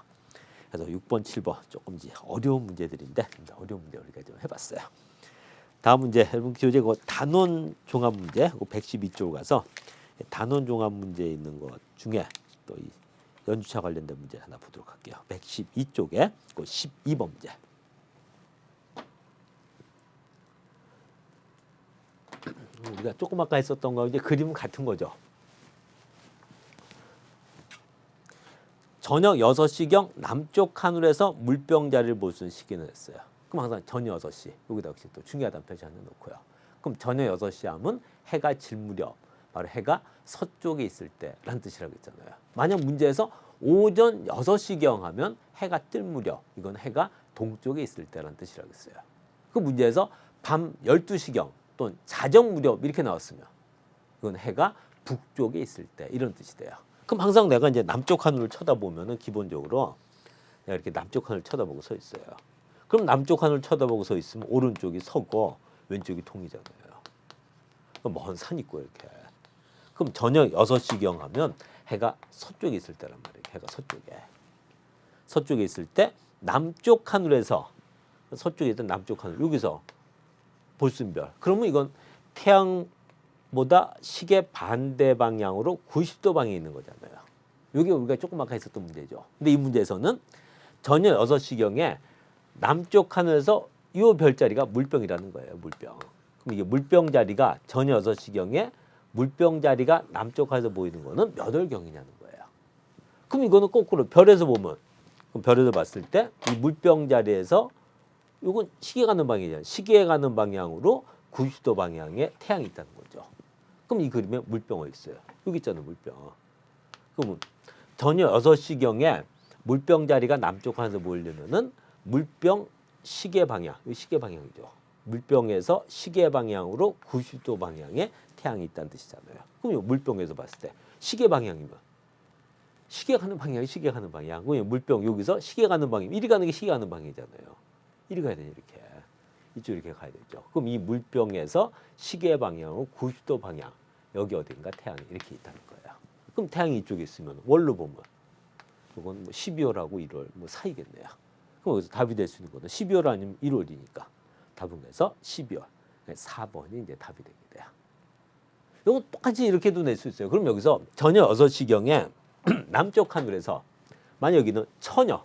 그래서 6번, 7번 조금 이제 어려운 문제들인데 어려운 문제 우리가 좀 해봤어요. 다음 문제 여러분 교재 단원 종합 문제 112쪽 가서 단원 종합 문제에 있는 것 중에 또 이 연주차 관련된 문제 하나 보도록 할게요. 112쪽에 12번 문제. 우리가 조금 아까 했었던 거 이제 그림은 같은 거죠. 저녁 6시경 남쪽 하늘에서 물병자리를 볼 수 있는 시기는 했어요. 그럼 항상 저녁 6시 여기다 역시 또 중요하다는 표시 하나 놓고요. 그럼 저녁 6시 하면 해가 질 무렵 바로 해가 서쪽에 있을 때라는 뜻이라고 했잖아요. 만약 문제에서 오전 6시경 하면 해가 뜰 무렵 이건 해가 동쪽에 있을 때라는 뜻이라고 했어요. 그 문제에서 밤 12시경 또는 자정 무렵 이렇게 나왔으면 이건 해가 북쪽에 있을 때 이런 뜻이 돼요. 그럼 항상 내가 이제 남쪽 하늘을 쳐다보면은 기본적으로 내가 이렇게 남쪽 하늘 쳐다보고 서 있어요. 그럼 남쪽 하늘 쳐다보고 서 있으면 오른쪽이 서고 왼쪽이 동이잖아요. 그럼 먼 산 있고 이렇게. 그럼 저녁 6시경 하면 해가 서쪽에 있을 때란 말이에요. 해가 서쪽에 있을 때 남쪽 하늘에서 서쪽에 있던 남쪽 하늘 여기서 볼 수 있는 별. 그러면 이건 태양보다 시계 반대 방향으로 90도 방향에 있는 거잖아요. 이게 우리가 조금 아까 했었던 문제죠. 근데 이 문제에서는 저녁 6시경에 남쪽 하늘에서 이 별자리가 물병이라는 거예요. 물병. 그럼 이게 물병 자리가 저녁 6시경에 물병 자리가 남쪽에서 보이는 거는 몇 월경이냐는 거예요. 그럼 이거는 거꾸로 별에서 보면, 그럼 별에서 봤을 때 이 물병 자리에서 이건 시계 가는 방향이잖아요. 시계 가는 방향으로 90도 방향에 태양이 있다는 거죠. 그럼 이 그림에 물병 어디 있어요? 여기 있잖아요, 물병. 그러면 저녁 6시경에 물병 자리가 남쪽 하면서 보이려면은 물병 시계 방향, 이 시계 방향이죠. 물병에서 시계 방향으로 90도 방향에 태양이 있다는 뜻이잖아요. 그럼 이 물병에서 봤을 때 시계 방향이면 시계 가는 방향이 시계 가는 방향. 그럼 물병 여기서 시계 가는 방향, 이리 가는 게 시계 가는 방향이잖아요. 이리 가야 되냐 이렇게. 이쪽 이렇게 가야 되죠. 그럼 이 물병에서 시계 방향으로 90도 방향, 여기 어딘가 태양이 이렇게 있다는 거예요. 그럼 태양이 이쪽에 있으면 월로 보면 이건 뭐 12월하고 1월 뭐 사이겠네요. 그럼 여기서 답이 될 수 있는 거는 12월 아니면 1월이니까 답은 그래서 12월. 4번이 이제 답이 되게 돼요. 이건 똑같이 이렇게도 낼 수 있어요. 그럼 여기서 저녁 6시경에 남쪽 하늘에서 만약 여기는 처녀,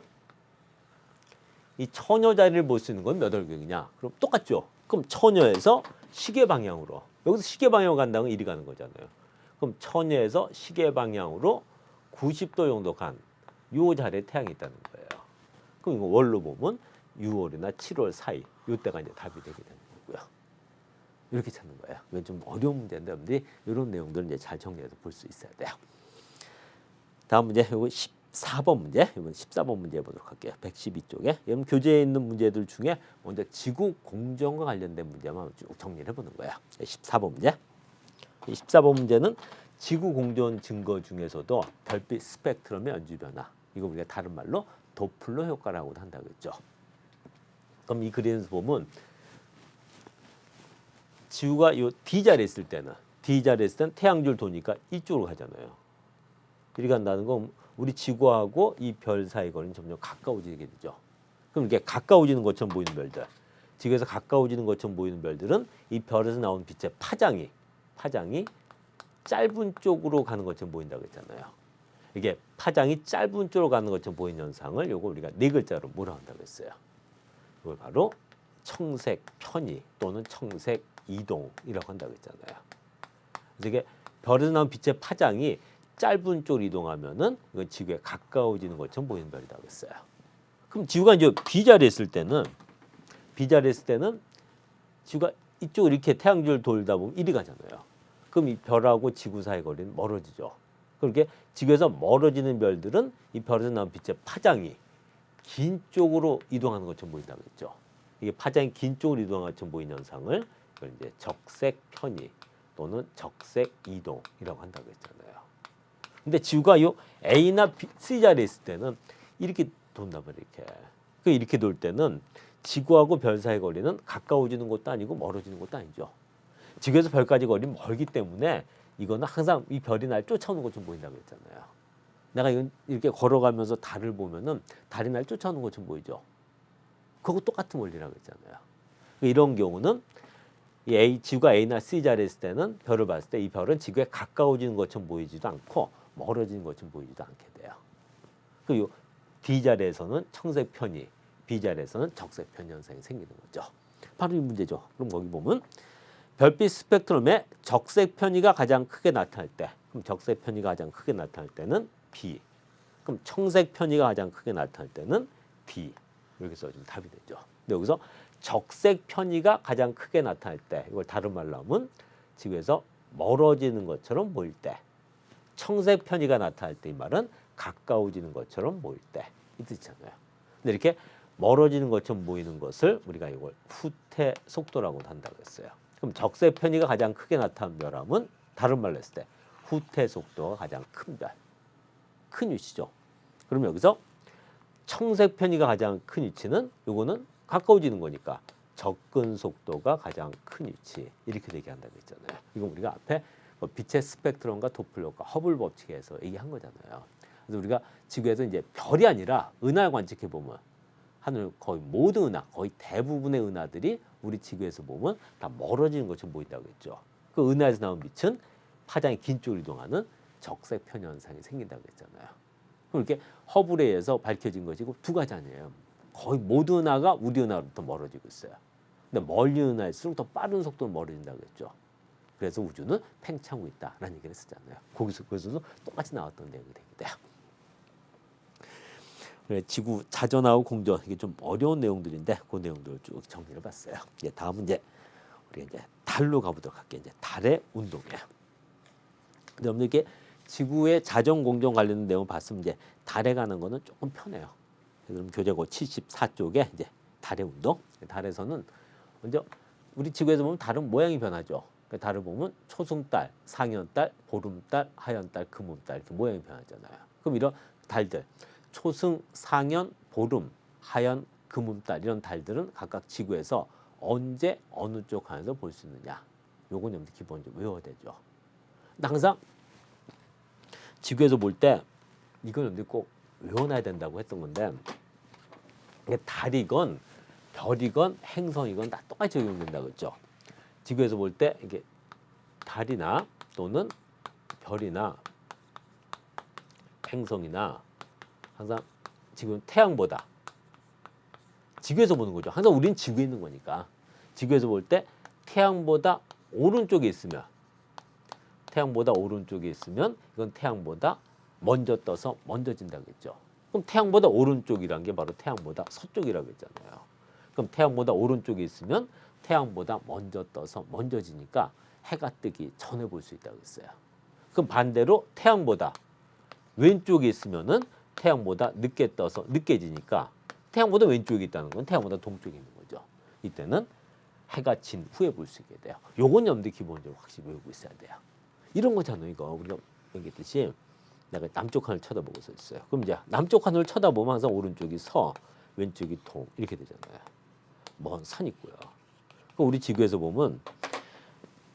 이 처녀 자리를 볼 수 있는 건 몇 월경이냐? 그럼 똑같죠. 그럼 처녀에서 시계 방향으로, 여기서 시계 방향으로 간다는 건 이리 가는 거잖아요. 그럼 처녀에서 시계 방향으로 90도 정도 간 요 자리에 태양이 있다는 거예요. 그럼 이거 월로 보면 6월이나 7월 사이, 요때가 이제 답이 되게 되는 거고요. 이렇게 찾는 거예요. 이건 좀 어려운 문제인데 여러분들이 이런 내용들을 이제 잘 정리해서 볼 수 있어야 돼요. 다음 문제, 이거 14번 문제, 이번 14번 문제 보도록 할게요. 112쪽에 여러분 교재에 있는 문제들 중에 먼저 지구 공전과 관련된 문제만 쭉 정리를 해보는 거예요. 14번 문제. 14번 문제는 지구 공전 증거 중에서도 별빛 스펙트럼의 연주 변화, 이거 우리가 다른 말로 도플러 효과라고도 한다고 했죠. 그럼 이 그림에서 보면 지구가 이 D 자리에 있을 때는 태양줄 도니까 이쪽으로 가잖아요. 이리 간다는 건 우리 지구하고 이 별 사이 거리는 점점 가까워지게 되죠. 그럼 이렇게 가까워지는 것처럼 보이는 별들, 지구에서 가까워지는 것처럼 보이는 별들은 이 별에서 나온 빛의 파장이 짧은 쪽으로 가는 것처럼 보인다고 했잖아요. 이게 파장이 짧은 쪽으로 가는 것처럼 보이는 현상을 요거 우리가 네 글자로 뭐라 한다고 했어요. 이걸 바로 청색 편의 또는 청색 이동이라고 한다고 했잖아요. 그래서 이게 별에서 나온 빛의 파장이 짧은 쪽으로 이동하면은 이건 지구에 가까워지는 것처럼 보이는 별이라고 했어요. 그럼 지구가 이제 B 자리에 있을 때는 지구가 이쪽으로 이렇게 태양주를 돌다 보면 이리 가잖아요. 그럼 이 별하고 지구 사이 거리는 멀어지죠. 그렇게 지구에서 멀어지는 별들은 이 별에서 나온 빛의 파장이 긴 쪽으로 이동하는 것처럼 보인다고 했죠. 이게 파장이 긴 쪽으로 이동하는 것처럼 보이는 현상을 이걸 이제 적색 편의 또는 적색 이동이라고 한다고 했잖아요. 근데 지구가 이 A나 B, C 자리에 있을 때는 이렇게 돈다 말이에요. 이렇게 돌 때는 지구하고 별 사이 거리는 가까워지는 것도 아니고 멀어지는 것도 아니죠. 지구에서 별까지 거리는 멀기 때문에 이거는 항상 이 별이 날 쫓아오는 것처럼 보인다고 했잖아요. 내가 이렇게 걸어가면서 달을 보면은 달이 날 쫓아오는 것처럼 보이죠. 그거 똑같은 원리라고 했잖아요. 이런 경우는 이 지구가 A나 C 자리에 있을 때는 별을 봤을 때 이 별은 지구에 가까워지는 것처럼 보이지도 않고 멀어지는 것처럼 보이지도 않게 돼요. 그리고 D 자리에서는 청색 편의, B 자리에서는 적색 편의 현상이 생기는 거죠. 바로 이 문제죠. 그럼 거기 보면 별빛 스펙트럼의 적색 편의가 가장 크게 나타날 때, 그럼 적색 편의가 가장 크게 나타날 때는 B. 그럼 청색 편의가 가장 크게 나타날 때는 B. 이렇게 써주면 답이 되죠. 근데 여기서 적색 편의가 가장 크게 나타날 때, 이걸 다른 말로 하면 지구에서 멀어지는 것처럼 보일 때, 청색 편의가 나타날 때 이 말은 가까워지는 것처럼 보일 때 이 뜻이잖아요. 근데 이렇게 멀어지는 것처럼 보이는 것을 우리가 이걸 후퇴 속도라고도 한다고 했어요. 그럼 적색 편의가 가장 크게 나타난 별함은 다른 말로 했을 때 후퇴 속도가 가장 큰 별, 큰 위치죠. 그럼 여기서 청색 편의가 가장 큰 위치는 요거는 가까워지는 거니까 접근 속도가 가장 큰 위치, 이렇게 얘기한다고 했잖아요. 이건 우리가 앞에 빛의 스펙트럼과 도플러 효과, 허블 법칙에서 얘기한 거잖아요. 그래서 우리가 지구에서 이제 별이 아니라 은하를 관측해 보면 하늘 거의 모든 은하, 거의 대부분의 은하들이 우리 지구에서 보면 다 멀어지는 것처럼 보인다고 했죠. 그 은하에서 나온 빛은 파장이 긴 쪽으로 이동하는 적색 편의 현상이 생긴다고 했잖아요. 그럼 이렇게 허블에 의해서 밝혀진 것이고 두 가지 아니에요. 거의 모든 은하가 우리 은하로부터 멀어지고 있어요. 근데 멀리 날수록 더 빠른 속도로 멀어진다고 했죠. 그래서 우주는 팽창하고 있다라는 얘기를 했었잖아요. 거기서도 똑같이 나왔던 내용이 되게 돼요. 지구 자전하고 공전 이게 좀 어려운 내용들인데 그 내용들을 쭉 정리를 봤어요. 이제 다음은 우리가 이제 달로 가보도록 할게요. 이제 달의 운동이에요. 근데 여러분들 이게 지구의 자전 공전 관련된 내용 봤으면 이제 달에 가는 거는 조금 편해요. 그럼 교재고 74쪽에 이제 달의 운동. 달에서는 먼저 우리 지구에서 보면 달은 모양이 변하죠. 달을 보면 초승달, 상현달, 보름달, 하현달, 금음달 이렇게 모양이 변하잖아요. 그럼 이런 달들 초승, 상현, 보름, 하현, 금음달 이런 달들은 각각 지구에서 언제 어느 쪽 하에서 볼 수 있느냐. 요건 여러분들 기본적으로 외워야 되죠. 근데 항상 지구에서 볼 때 이건 여러분들 꼭 외워놔야 된다고 했던 건데 달이건 별이건 행성이건 다 똑같이 적용된다고 했죠. 지구에서 볼 때 이게 달이나 또는 별이나 행성이나 항상 지금 태양보다 지구에서 보는 거죠. 항상 우리는 지구에 있는 거니까 지구에서 볼 때 태양보다 오른쪽에 있으면 이건 태양보다 먼저 떠서 먼저 진다고 했죠. 그럼 태양보다 오른쪽이란 게 바로 태양보다 서쪽이라고 했잖아요. 그럼 태양보다 오른쪽에 있으면 태양보다 먼저 떠서 먼저 지니까 해가 뜨기 전에 볼 수 있다고 했어요. 그럼 반대로 태양보다 왼쪽에 있으면은 태양보다 늦게 떠서 늦게 지니까 태양보다 왼쪽에 있다는 건 태양보다 동쪽에 있는 거죠. 이때는 해가 진 후에 볼 수 있게 돼요. 요건 여러분들 기본적으로 확실히 외우고 있어야 돼요. 이런 거잖아요. 이거 우리가 얘기했듯이 내가 남쪽 하늘 쳐다보고 있어요. 그럼 이제 남쪽 하늘을 쳐다보면 항상 오른쪽이 서, 왼쪽이 동 이렇게 되잖아요. 먼 산 있고요. 그럼 우리 지구에서 보면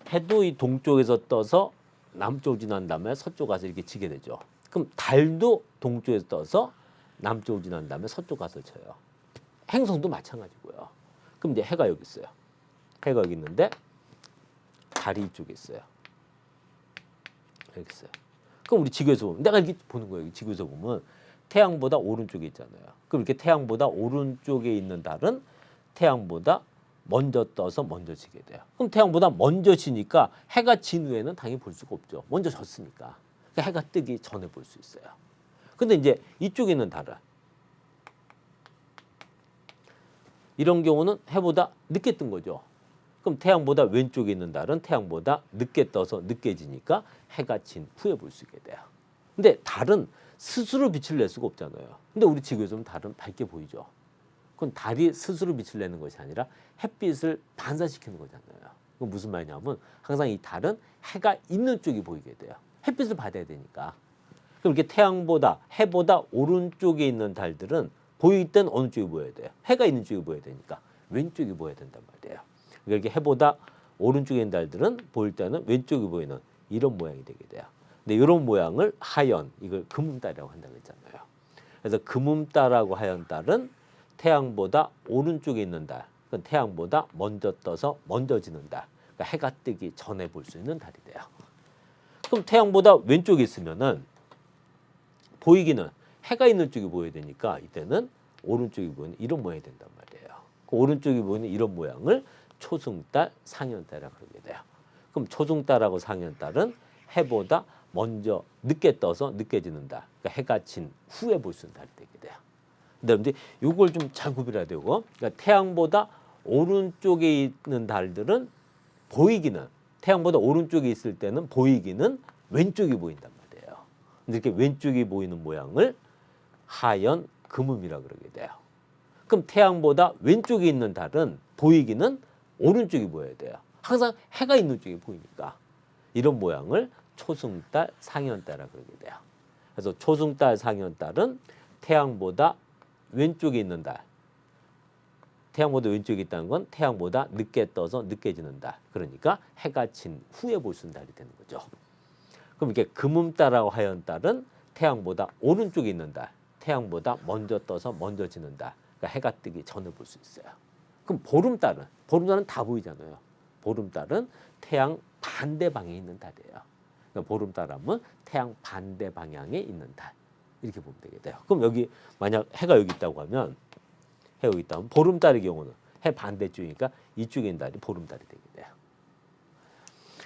해도 이 동쪽에서 떠서 남쪽 지난 다음에 서쪽 가서 이렇게 지게 되죠. 그럼 달도 동쪽에서 떠서 남쪽 지난 다음에 서쪽 가서 쳐요. 행성도 마찬가지고요. 그럼 이제 해가 여기 있어요. 해가 여기 있는데 달이 이쪽에 있어요. 여기 있어요. 그럼 우리 지구에서 보면 내가 이렇게 보는 거예요. 지구에서 보면 태양보다 오른쪽에 있잖아요. 그럼 이렇게 태양보다 오른쪽에 있는 달은 태양보다 먼저 떠서 먼저 지게 돼요. 그럼 태양보다 먼저 지니까 해가 진 후에는 당연히 볼 수가 없죠. 먼저 졌으니까. 그러니까 해가 뜨기 전에 볼 수 있어요. 근데 이제 이쪽에 있는 달은 이런 경우는 해보다 늦게 뜬 거죠. 그럼 태양보다 왼쪽에 있는 달은 태양보다 늦게 떠서 늦게 지니까 해가 진 후에 볼 수 있게 돼요. 근데 달은 스스로 빛을 낼 수가 없잖아요. 근데 우리 지구에서는 달은 밝게 보이죠. 그건 달이 스스로 빛을 내는 것이 아니라 햇빛을 반사시키는 거잖아요. 그건 무슨 말이냐면 항상 이 달은 해가 있는 쪽이 보이게 돼요. 햇빛을 받아야 되니까. 그럼 이렇게 태양보다 해보다 오른쪽에 있는 달들은 보일 땐 어느 쪽이 보여야 돼요? 해가 있는 쪽이 보여야 되니까 왼쪽이 보여야 된단 말이에요. 그러니까 이렇게 해보다 오른쪽에 있는 달들은 보일 때는 왼쪽이 보이는 이런 모양이 되게 돼요. 근데 이런 모양을 하연, 이걸 금음달이라고 한다고 했잖아요. 그래서 금음달하고 하연달은 태양보다 오른쪽에 있는 달, 그러니까 태양보다 먼저 떠서 먼저 지는 달, 그러니까 해가 뜨기 전에 볼 수 있는 달이 돼요. 그럼 태양보다 왼쪽에 있으면은 보이기는 해가 있는 쪽이 보여야 되니까 이때는 오른쪽이 보이는 이런 모양이 된단 말이에요. 그 오른쪽이 보이는 이런 모양을 초승달, 상현달이라고 그러게 돼요. 그럼 초승달하고 상현달은 해보다 먼저 늦게 떠서 늦게 지는 달, 그러니까 해가 진 후에 볼 수 있는 달이 되게 돼요. 근데 이걸 좀 잘 구별해야 되고, 그러니까 태양보다 오른쪽에 있는 달들은 보이기는 태양보다 오른쪽에 있을 때는 보이기는 왼쪽이 보인단 말이에요. 근데 이렇게 왼쪽이 보이는 모양을 하연, 금음이라고 그러게 돼요. 그럼 태양보다 왼쪽에 있는 달은 보이기는 오른쪽이 보여야 돼요. 항상 해가 있는 쪽이 보이니까 이런 모양을 초승달, 상현달이라고 그러게 돼요. 그래서 초승달, 상현달은 태양보다 왼쪽에 있는 달, 태양보다 왼쪽에 있다는 건 태양보다 늦게 떠서 늦게 지는 달, 그러니까 해가 진 후에 볼 수 있는 달이 되는 거죠. 그럼 이렇게 금음달하고 하연달은 태양보다 오른쪽에 있는 달, 태양보다 먼저 떠서 먼저 지는 달, 그러니까 해가 뜨기 전에 볼 수 있어요. 그럼 보름달은 다 보이잖아요. 보름달은 태양 반대 방향에 있는 달이에요. 그러니까 보름달하면 태양 반대 방향에 있는 달, 이렇게 보면 되게 돼요. 그럼 여기 만약 해가 여기 있다고 하면, 해가 여기 있다면 보름달의 경우는 해 반대쪽이니까 이쪽에 있는 달이 보름달이 되게 돼요.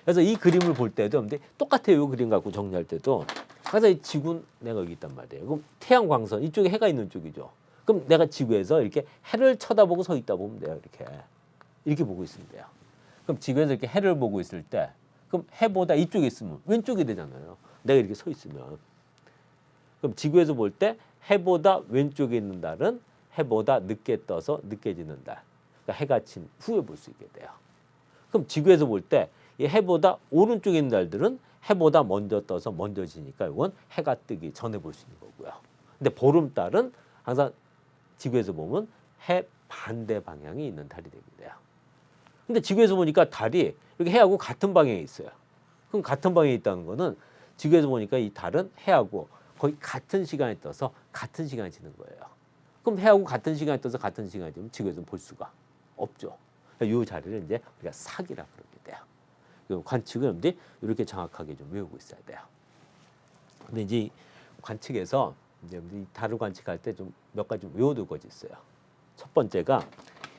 그래서 이 그림을 볼 때도 근데 똑같아요. 이 그림 갖고 정리할 때도 항상 이 지구는 내가 여기 있단 말이에요. 그럼 태양 광선 이쪽에 해가 있는 쪽이죠. 그럼 내가 지구에서 이렇게 해를 쳐다보고 서 있다 보면 돼요. 이렇게 보고 있으면 돼요. 그럼 지구에서 이렇게 해를 보고 있을 때 그럼 해보다 이쪽에 있으면 왼쪽이 되잖아요. 내가 이렇게 서 있으면. 그럼 지구에서 볼 때 해보다 왼쪽에 있는 달은 해보다 늦게 떠서 늦게 지는 달. 그러니까 해가 진 후에 볼 수 있게 돼요. 그럼 지구에서 볼 때 이 해보다 오른쪽에 있는 달들은 해보다 먼저 떠서 먼저 지니까 이건 해가 뜨기 전에 볼 수 있는 거고요. 근데 보름달은 항상 지구에서 보면 해 반대 방향이 있는 달이 되게 돼요. 근데 지구에서 보니까 달이 이렇게 해하고 같은 방향에 있어요. 그럼 같은 방향에 있다는 거는 지구에서 보니까 이 달은 해하고 거의 같은 시간에 떠서 같은 시간에 지는 거예요. 그럼 해하고 같은 시간에 떠서 같은 시간에 지면 지구에서 볼 수가 없죠. 이 자리를 이제 우리가 사기라 그러게 돼요. 관측을 이제 이렇게 정확하게 좀 외우고 있어야 돼요. 근데 이제 관측에서 이제 이 달을 관측할 때 좀 몇 가지 좀 외워둘 것이 있어요. 첫 번째가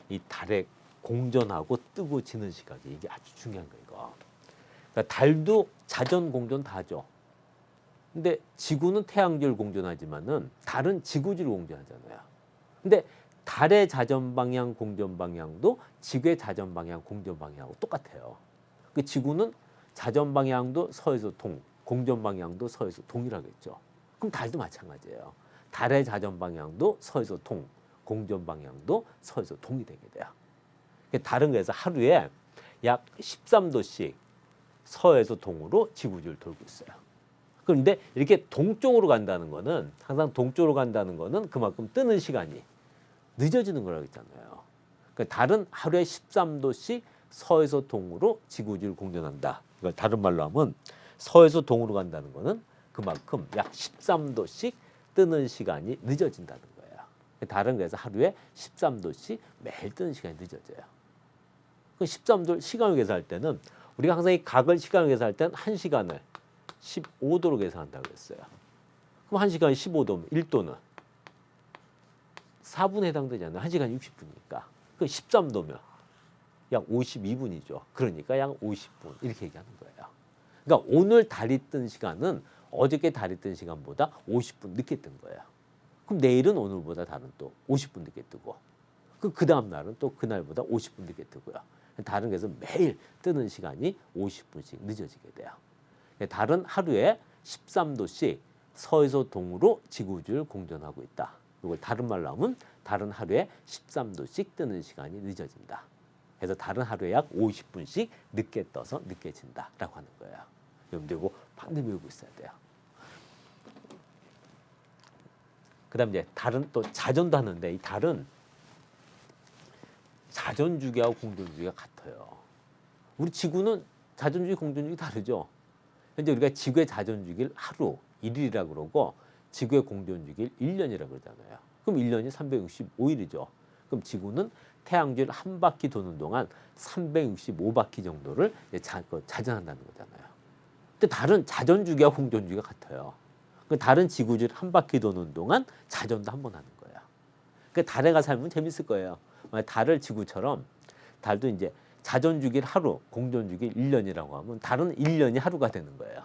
이 달의 공전하고 뜨고 지는 시각이 이게 아주 중요한 거예요. 그러니까 달도 자전 공전 다 하죠. 근데 지구는 태양계를 공전하지만은 달은 지구지를 공전하잖아요. 근데 달의 자전 방향 공전 방향도 지구의 자전 방향 공전 방향하고 똑같아요. 그 지구는 자전 방향도 서에서 동, 공전 방향도 서에서 동이라겠죠. 그럼 달도 마찬가지예요. 달의 자전 방향도 서에서 동, 공전 방향도 서에서 동이 되게 돼요. 달은 그래서 하루에 약 13도씩 서에서 동으로 지구지를 돌고 있어요. 그런데 이렇게 동쪽으로 간다는 거는 항상 동쪽으로 간다는 거는 그만큼 뜨는 시간이 늦어지는 거라고 했잖아요. 그러니까 달은 하루에 13도씩 서에서 동으로 지구지를 공전한다. 이걸 다른 말로 하면 서에서 동으로 간다는 거는 그만큼 약 13도씩 뜨는 시간이 늦어진다는 거예요. 달은 그래서 하루에 13도씩 매일 뜨는 시간이 늦어져요. 그 13도 시간을 계산할 때는 우리가 항상 이 각을 시간을 계산할 때는 1시간을 15도로 계산한다고 했어요. 그럼 1시간이 15도면 1도는 4분에 해당되잖아요. 1시간이 60분이니까. 그 13도면 약 52분이죠. 그러니까 약 50분 이렇게 얘기하는 거예요. 그러니까 오늘 달이 뜬 시간은 어저께 달이 뜬 시간보다 50분 늦게 뜬 거예요. 그럼 내일은 오늘보다 달은 또 50분 늦게 뜨고 그 다음 날은 또 그날보다 50분 늦게 뜨고요. 달은 그래서 매일 뜨는 시간이 50분씩 늦어지게 돼요. 달은 하루에 13도씩 서에서 동으로 지구지를 공전하고 있다. 이걸 다른 말로 하면 달은 하루에 13도씩 뜨는 시간이 늦어진다. 그래서 달은 하루에 약 50분씩 늦게 떠서 늦게 진다라고 하는 거예요. 여러분들 이거 반드시 외우고 있어야 돼요. 그다음 이제 달은 또 자전도 하는데 이 달은 자전주기하고 공전주기가 같아요. 우리 지구는 자전주기, 공전주기 다르죠. 현재 우리가 지구의 자전주기를 하루, 1일이라고 그러고 지구의 공전주기를 1년이라고 그러잖아요. 그럼 1년이 365일이죠. 그럼 지구는 태양주를 한 바퀴 도는 동안 365바퀴 정도를 자전한다는 거잖아요. 근데 달은 자전주기와 공전주기가 같아요. 달은 지구주를 한 바퀴 도는 동안 자전도 한 번 하는 거예요. 그러니까 달에 가 살면 재밌을 거예요. 달을 지구처럼 달도 이제 자전주기를 하루, 공전주기를 1년이라고 하면 달은 1년이 하루가 되는 거예요.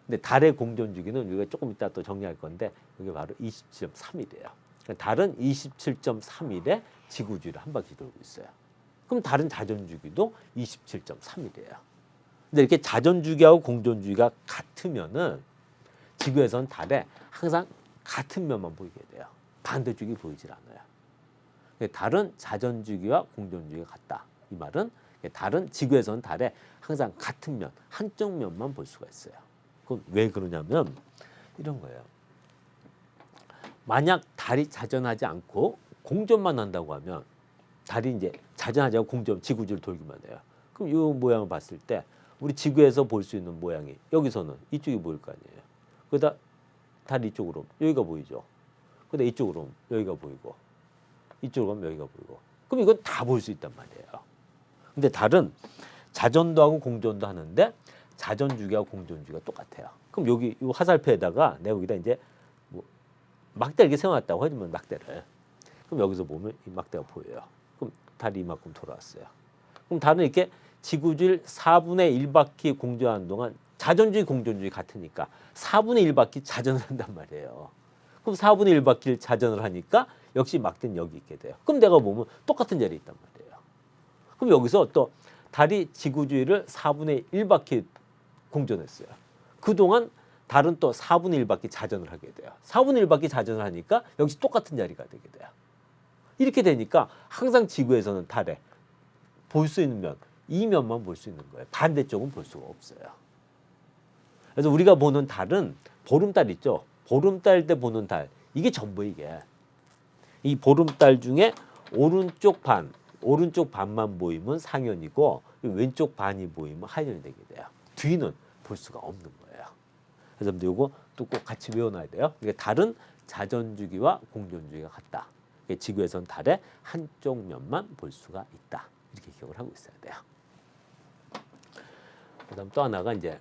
근데 달의 공전주기는 우리가 조금 이따 또 정리할 건데 이게 바로 27.3일이에요. 그러니까 달은 27.3일에 지구주를 한 바퀴 돌고 있어요. 그럼 달은 자전주기도 27.3일이에요. 근데 이렇게 자전주기하고 공전주기가 같으면은 지구에서는 달에 항상 같은 면만 보이게 돼요. 반대쪽이 보이질 않아요. 달은 자전주기와 공전주기가 같다. 이 말은 달은 지구에서는 달에 항상 같은 면, 한쪽 면만 볼 수가 있어요. 그건 왜 그러냐면 이런 거예요. 만약 달이 자전하지 않고 공전만 한다고 하면 달이 이제 자전하지 않고 공전, 지구주를 돌기만 해요. 그럼 이 모양을 봤을 때 우리 지구에서 볼 수 있는 모양이 여기서는 이쪽이 보일 거 아니에요. 그러다 달 이쪽으로 여기가 보이죠. 그러다 이쪽으로 여기가 보이고 이쪽으로 가면 여기가 보이고 그럼 이건 다 볼 수 있단 말이에요. 근데 달은 자전도 하고 공전도 하는데 자전주기하고 공전주기가 똑같아요. 그럼 여기 이 화살표에다가 내가 여기다 이제 뭐 막대 이렇게 세워놨다고 하지만 막대를 그럼 여기서 보면 이 막대가 보여요. 그럼 달이 이만큼 돌아왔어요. 그럼 달은 이렇게 지구주를 4분의 1바퀴 공전하는 동안 자전주의 공전주의 같으니까 4분의 1바퀴 자전을 한단 말이에요. 그럼 4분의 1바퀴를 자전을 하니까 역시 막대는 여기 있게 돼요. 그럼 내가 보면 똑같은 자리에 있단 말이에요. 그럼 여기서 또 달이 지구주위를 4분의 1바퀴 공전했어요. 그동안 달은 또 4분의 1바퀴 자전을 하게 돼요. 4분의 1바퀴 자전을 하니까 역시 똑같은 자리가 되게 돼요. 이렇게 되니까 항상 지구에서는 달에 볼 수 있는 면, 이 면만 볼 수 있는 거예요. 반대쪽은 볼 수가 없어요. 그래서 우리가 보는 달은 보름달 있죠. 보름달 때 보는 달, 이게 전부 이게. 이 보름달 중에 오른쪽 반만 보이면 상현이고 왼쪽 반이 보이면 하현이 되게 돼요. 뒤는 볼 수가 없는 거예요. 그래서 이거 또 꼭 같이 외워놔야 돼요. 그러니까 달은 자전주기와 공전주기가 같다. 그러니까 지구에서는 달의 한쪽 면만 볼 수가 있다. 이렇게 기억을 하고 있어야 돼요. 그다음 또 하나가 이제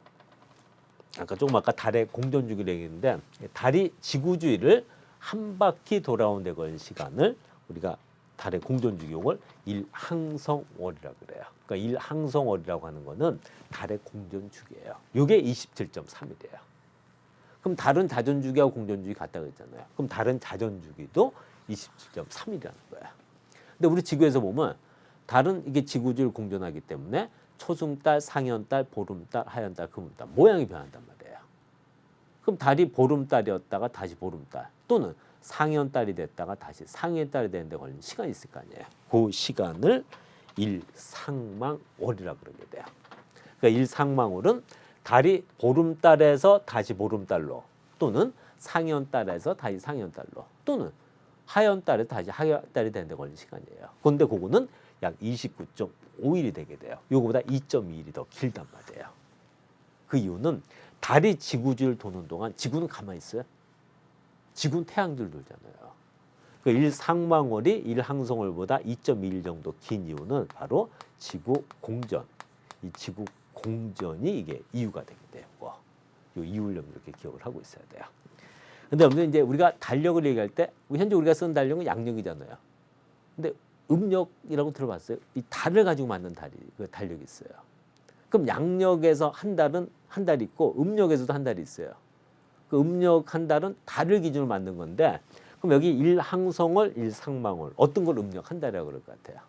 아까 달의 공전주기를 얘기했는데 달이 지구주위를 한 바퀴 돌아오는 데 걸린 시간을 우리가 달의 공전주기용을 일항성월이라고 그래요. 그러니까 일항성월이라고 하는 거는 달의 공전주기예요. 이게 27.3일이에요. 그럼 달은 자전주기하고 공전주기 같다고 했잖아요. 그럼 달은 자전주기도 27.3일이라는 거예요. 근데 우리 지구에서 보면 달은 이게 지구주를 공전하기 때문에 초승달, 상현달, 보름달, 하현달, 금음달 모양이 변한단 말이에요. 그럼 달이 보름달이었다가 다시 보름달 또는 상현달이 됐다가 다시 상현달이 되는 데 걸리는 시간이 있을 거 아니에요. 그 시간을 일상망월이라고 그러게 돼요. 그러니까 일상망월은 달이 보름달에서 다시 보름달로 또는 상현달에서 다시 상현달로 또는 하현달에서 다시 하현달이 되는 데 걸리는 시간이에요. 그런데 그거는 약 29.5일이 되게 돼요. 요거보다 2.2일이 더 길단 말이에요. 그 이유는 달이 지구주를 도는 동안 지구는 가만히 있어요. 지구는 태양주를 돌잖아요. 그 일상망월이 일항성월보다 2.2일 정도 긴 이유는 바로 지구 공전. 이 지구 공전이 이게 이유가 되게 돼요. 이 이유를 이렇게 기억을 하고 있어야 돼요. 근데 이제 우리가 달력을 얘기할 때 현재 우리가 쓰는 달력은 양력이잖아요. 근데 음력이라고 들어봤어요? 이 달을 가지고 만든 달력이 있어요. 그럼 양력에서 한 달은 한 달이 있고 음력에서도 한 달이 있어요. 그 음력 한 달은 달을 기준으로 만든 건데 그럼 여기 일항성월, 일상망월 어떤 걸 음력 한 달이라고 그럴 것 같아요?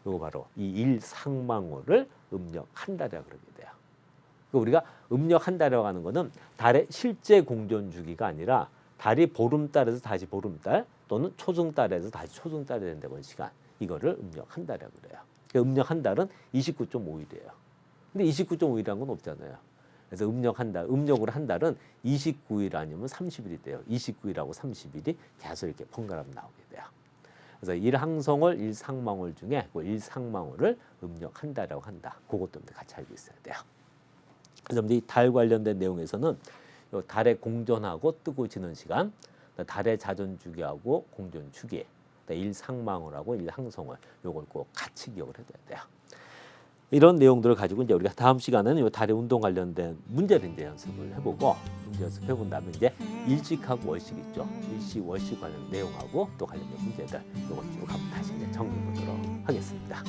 이거 바로 이 일상망월을 음력 한 달이라고 그러게 돼요. 우리가 음력 한 달이라고 하는 거는 달의 실제 공전 주기가 아니라 달이 보름달에서 다시 보름달 또는 초승달에서 다시 초승달이 된다는 시간 이거를 음력 한 달이라고 그래요. 그러니까 음력 한 달은 29.5일이에요. 근데 29.5일이라는 건 없잖아요. 그래서 음력 한 달, 음력으로 한 달은 29일 아니면 30일이 돼요. 29일하고 30일이 계속 이렇게 번갈아 나오게 돼요. 그래서 일항성월, 일상망월 중에 그 일상망월을 음력 한 달이라고 한다. 그것도 같이 알고 있어야 돼요. 그래서 이 달 관련된 내용에서는 요 달의 공전하고 뜨고 지는 시간, 달의 자전주기하고 공전주기, 일상망월하고 일항성월 요걸 꼭 같이 기억을 해둬야 돼요. 이런 내용들을 가지고 이제 우리가 다음 시간에는 요 달의 운동 관련된 문제를 이제 연습을 해보고 문제 연습해 본 다음에 이제 일식하고 월식 있죠. 일식, 월식 관련 내용하고 또 관련된 문제들 요걸 쭉 한번 다시 이제 정리해 보도록 하겠습니다.